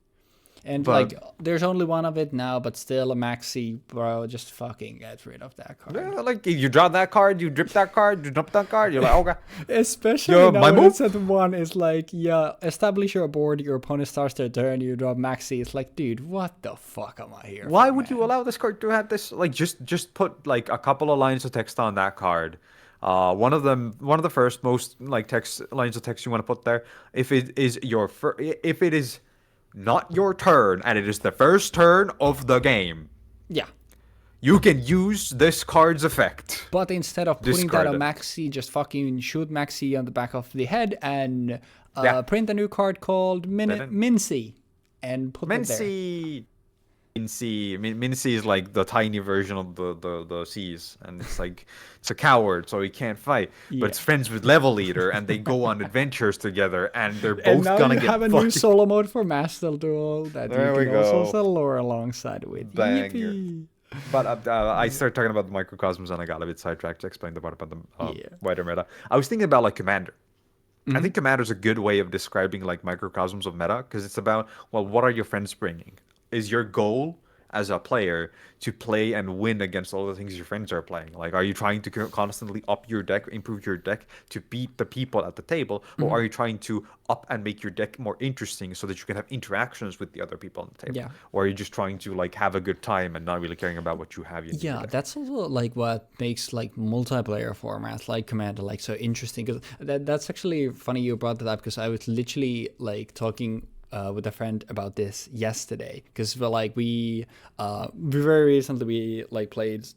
And but, like, there's only one of it now, but still a maxi, bro, just fucking get rid of that card. Yeah, like, you draw that card, you drip that card, you dump that card, you're like, okay. Especially now when it's at one, it's like, establish your board, your opponent starts their turn, you draw maxi. It's like, dude, what the fuck am I here Why would you allow this card to have this? Like, just put, like, a couple of lines of text on that card. One of the first most, like, lines of text you want to put there, if it is if it is not your turn, and it is the first turn of the game. Yeah. You can use this card's effect. But instead of putting that on Maxi, just fucking shoot Maxi on the back of the head and print a new card called Mincy and put it there. Mincy is like the tiny version of the C's, and it's like, it's a coward, so he can't fight, but it's friends with Level Leader, and they go on adventures together, and they're both gonna get have a new solo mode for Master Duel that you can also sell lore alongside with. Yippee. But I started talking about the microcosms, and I got a bit sidetracked to explain about the wider meta. I was thinking about like Commander. I think Commander is a good way of describing like microcosms of meta, because it's about, well, what are your friends bringing? Is your goal as a player to play and win against all the things your friends are playing? Like, are you trying to constantly up your deck, improve your deck to beat the people at the table, or are you trying to up and make your deck more interesting so that you can have interactions with the other people on the table? Yeah. Or are you just trying to like have a good time and not really caring about what you have? That's also like what makes like multiplayer formats like Commander like so interesting. Because that's actually funny you brought that up, because I was literally like talking with a friend about this yesterday, because we very recently we like played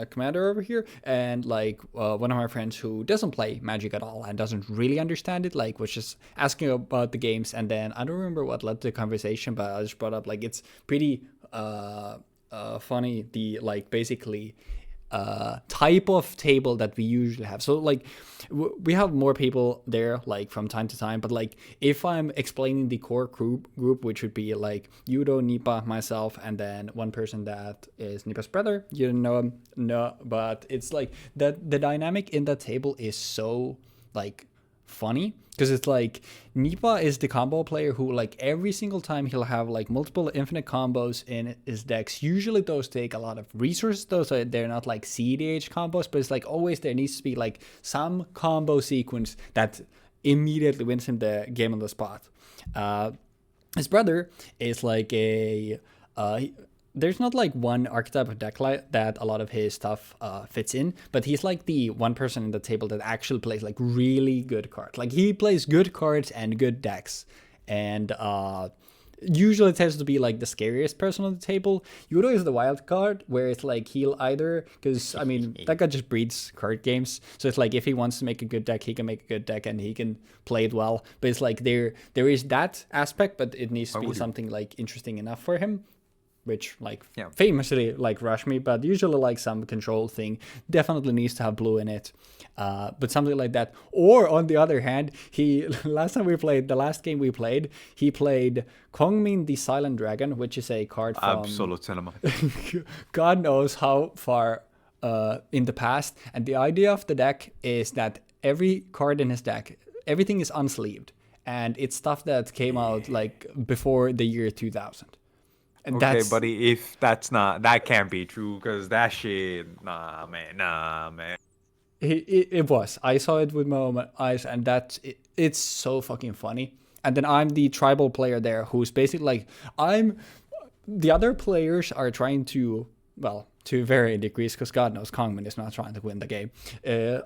Commander over here, and like one of my friends who doesn't play Magic at all and doesn't really understand it, like was just asking about the games, and then I don't remember what led to the conversation, but I just brought up like it's pretty funny, the like basically type of table that we usually have. So like we have more people there like from time to time, but like if I'm explaining the core group, which would be like Yudo, Nipa, myself, and then one person that is Nipa's brother, you didn't know him, no, but it's like that the dynamic in that table is so like funny, because it's like Nipa is the combo player who like every single time he'll have like multiple infinite combos in his decks. Usually those take a lot of resources though, so they're not like CDH combos, but it's like always there needs to be like some combo sequence that immediately wins him the game on the spot. His brother is like there's not like one archetype of deck that a lot of his stuff fits in, but he's like the one person in the table that actually plays like really good cards. Like he plays good cards and good decks, and usually tends to be like the scariest person on the table. Yudo is the wild card, where it's like he'll either, because I mean that guy just breeds card games, so it's like if he wants to make a good deck, he can make a good deck and he can play it well. But it's like there is that aspect, but it needs to be something like interesting enough for him, which like famously like Rashmi, but usually like some control thing definitely needs to have blue in it, but something like that. Or on the other hand, the last game we played, he played Kongmin the Silent Dragon, which is a card from Absolute cinema. God knows how far in the past, and the idea of the deck is that every card in his deck, everything is unsleeved, and it's stuff that came out like before the year 2000. And okay, buddy, if that can't be true, because that shit, nah, man. It was. I saw it with my own eyes, and it's so fucking funny. And then I'm the tribal player there, who's basically like, the other players are trying to, well, to varying degrees, because God knows Kongman is not trying to win the game,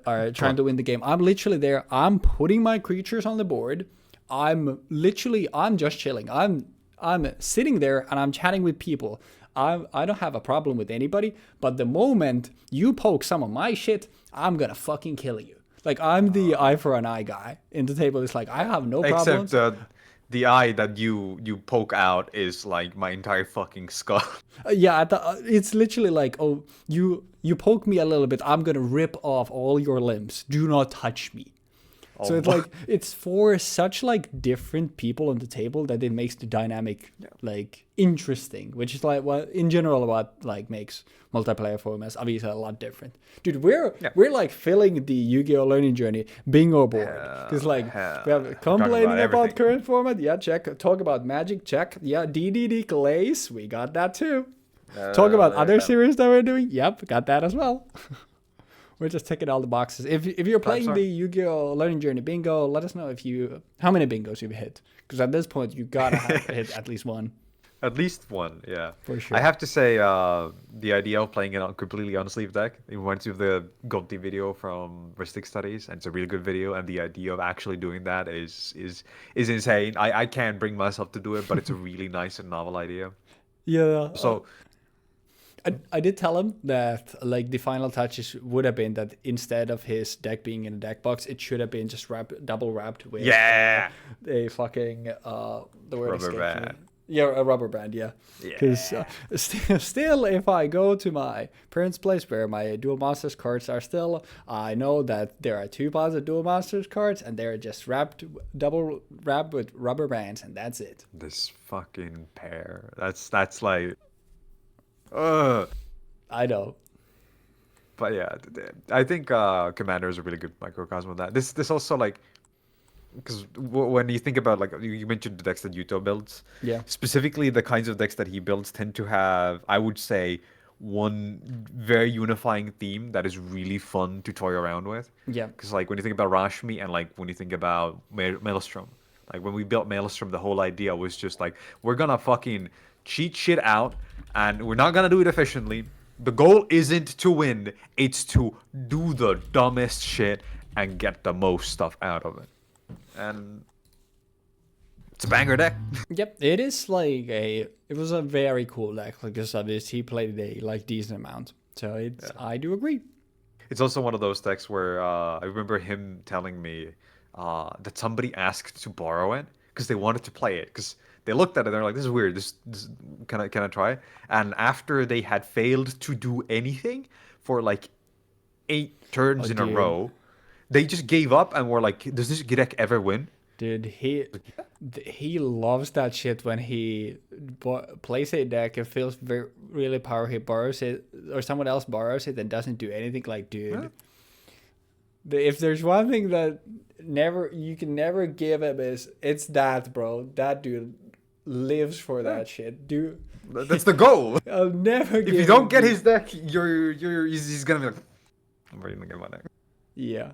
are trying to win the game. I'm literally there. I'm putting my creatures on the board. I'm just chilling. I'm sitting there and I'm chatting with people. I don't have a problem with anybody, but the moment you poke some of my shit, I'm gonna fucking kill you. Like I'm the eye for an eye guy in the table. It's like I have no problem. Except the eye that you poke out is like my entire fucking skull. It's literally like, oh, you poke me a little bit, I'm gonna rip off all your limbs. Do not touch me. So it's like it's for such like different people on the table that it makes the dynamic like interesting, which is like what in general what like makes multiplayer formats obviously a lot different. Dude, we're like filling the Yu-Gi-Oh! Learning journey bingo board, because like we have complaining about current format, check. Talk about Magic, check. DDD Glaze, we got that too. Talk about other series that we're doing, got that as well. We're just ticking all the boxes. If you're playing the Yu-Gi-Oh! Learning Journey bingo, let us know how many bingos you've hit. Because at this point, you gotta have hit at least one. At least one, yeah. For sure. I have to say, the idea of playing a completely unsleeved deck, it reminds me of the Gotti video from Ristic Studies, and it's a really good video, and the idea of actually doing that is insane. I can't bring myself to do it, but it's a really nice and novel idea. Yeah. So... I did tell him that like the final touches would have been that instead of his deck being in a deck box, it should have been just double wrapped with a fucking the word rubber band. A rubber band, Because still, if I go to my parents' place where my Duel Monsters cards are still, I know that there are 2 piles of Duel Monsters cards, and they're just double wrapped with rubber bands, and that's it. This fucking pair. That's like... I know. But yeah, I think Commander is a really good microcosm of that. This also like, because when you think about like you mentioned the decks that Yuto builds, specifically the kinds of decks that he builds tend to have, I would say, one very unifying theme that is really fun to toy around with. Because like when you think about Rashmi and like when you think about Maelstrom, like when we built Maelstrom, the whole idea was just like we're gonna fucking cheat shit out. And we're not going to do it efficiently. The goal isn't to win. It's to do the dumbest shit and get the most stuff out of it. And It's a banger deck. Yep, it is like it was a very cool deck, like because of this, he played a like decent amount. So it's I do agree. It's also one of those decks where I remember him telling me that somebody asked to borrow it because they wanted to play it because they looked at it and they're like, "This is weird. This can I try?" And after they had failed to do anything for like 8 turns in a Dude. row, they just gave up and were like, "Does this deck ever win?" Dude, he loves that shit when he plays a deck and feels really powerful. He borrows it, or someone else borrows it and doesn't do anything. Like, dude, if there's one thing that you can never give him it's that, bro. That dude lives for that shit, dude. That's the goal. I'll never. If you don't get his deck, he's gonna be like, "I'm ready to get my deck." Yeah.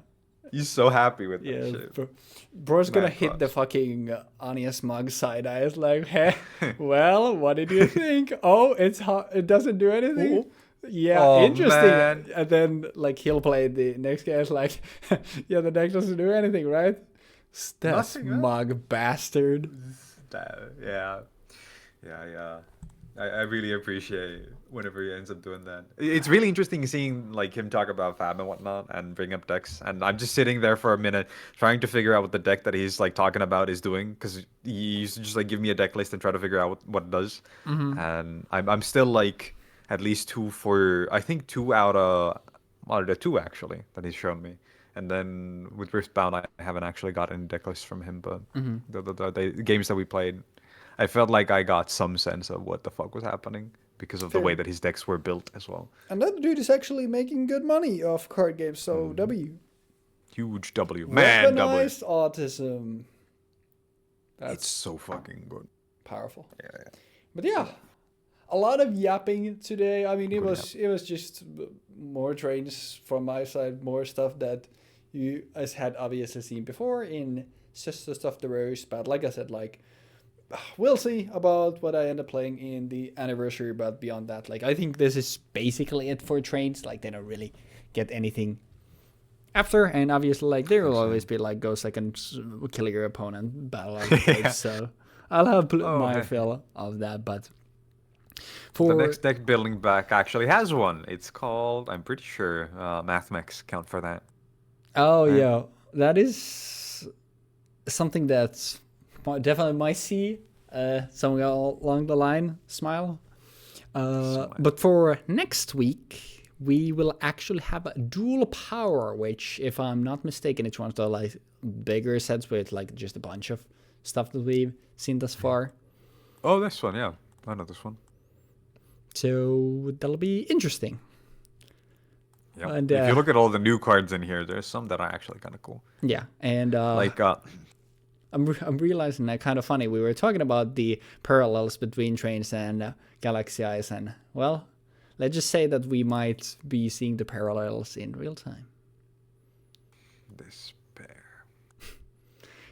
He's so happy with that shit. Bro's gonna hit the fucking Anya Smug side eye. It's like, hey, well, what did you think? Oh, it doesn't do anything. Ooh. Yeah, oh, interesting. Man. And then like he'll play the next guy. It's like, yeah, the deck doesn't do anything, right? That smug bastard. Yeah. I really appreciate whenever he ends up doing that. It's really interesting seeing like him talk about Fab and whatnot and bring up decks. And I'm just sitting there for a minute trying to figure out what the deck that he's like talking about is doing, because he used to just like give me a deck list and try to figure out what it does. Mm-hmm. And I'm still like at least two out of the two actually that he's shown me. And then with Riftbound, I haven't actually got any deck lists from him, but the games that we played, I felt like I got some sense of what the fuck was happening because of the way that his decks were built as well. And that dude is actually making good money off card games, so W. Huge W. Man, W. Weaponized autism. It's so fucking good. Powerful. Yeah. But yeah, a lot of yapping today. I mean, it was just more trains from my side, more stuff that you guys had obviously seen before in Sister Stuff the Rose. But like I said, like, we'll see about what I end up playing in the anniversary, but beyond that, like, I think this is basically it for trains. Like, they don't really get anything after, and obviously, like, there will always be, like, go seconds, kill your opponent, battle out the gates, so I'll have my fill of that, but the next deck building back actually has one. It's called, I'm pretty sure, MathMex count for that. Oh, yeah. That is something that's definitely might see somewhere along the line. Smile. But for next week, we will actually have a dual power, which, if I'm not mistaken, it's one of the like bigger sets with like just a bunch of stuff that we've seen thus far. Oh, this one, yeah. I know this one. So that'll be interesting. Yeah. And if you look at all the new cards in here, there's some that are actually kind of cool. Yeah, and I'm realizing that kind of funny. We were talking about the parallels between trains and Galaxy Eyes, and well, let's just say that we might be seeing the parallels in real time. Despair.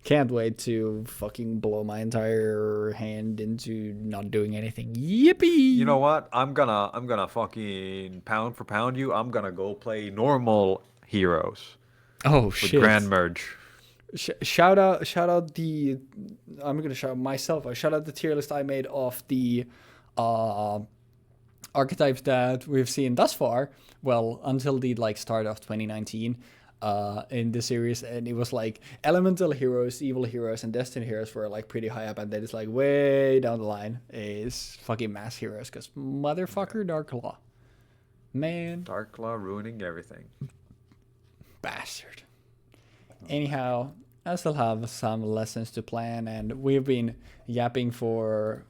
Can't wait to fucking blow my entire hand into not doing anything. Yippee! You know what? I'm gonna fucking pound for pound you. I'm gonna go play normal heroes. Oh shit! With Grand Merge. Shout out the. I'm gonna shout myself. I shout out the tier list I made of the archetypes that we've seen thus far. Well, until the like start of 2019. In the series, and it was like elemental heroes, evil heroes, and destiny heroes were like pretty high up, and then it's like way down the line is fucking mass heroes, because motherfucker Darklaw, man, Darklaw ruining everything, bastard. Anyhow, I still have some lessons to plan, and we've been yapping for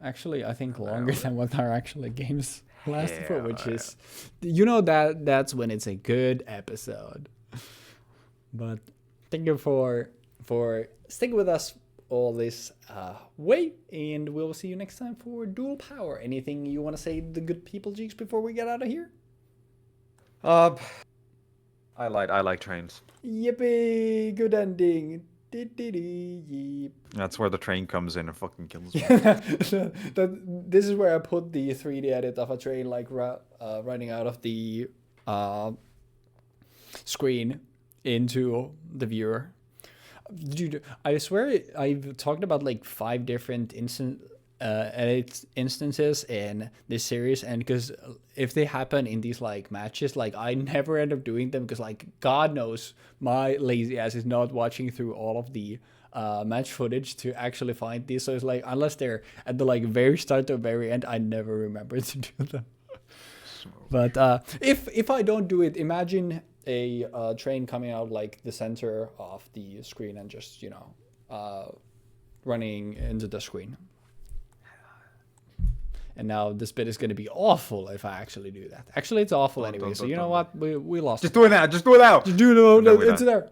actually I think longer than what our actual games lasted for, which is, you know, that's when it's a good episode. But thank you for sticking with us all this way, and we'll see you next time for Dual Power. Anything you want to say to the good people, Jeexx, before we get out of here? I like trains. Yippee! Good ending. Yep. That's where the train comes in and fucking kills me. This is where I put the 3D edit of a train like running out of the screen into the viewer. Dude, I swear I've talked about like 5 different instances in this series, and because if they happen in these like matches, like I never end up doing them because like God knows my lazy ass is not watching through all of the match footage to actually find these. So it's like unless they're at the like very start or very end, I never remember to do them. But if I don't do it, imagine a train coming out like the center of the screen and just running into the screen. And now this bit is going to be awful if I actually do that. Actually, it's awful anyway. So you know what? We lost. Just do it now. Just do it now. Just do it. It's there.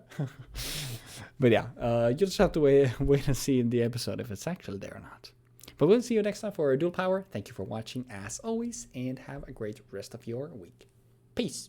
But yeah, you just have to wait and see in the episode if it's actually there or not. But we'll see you next time for Duel Power. Thank you for watching as always, and have a great rest of your week. Peace.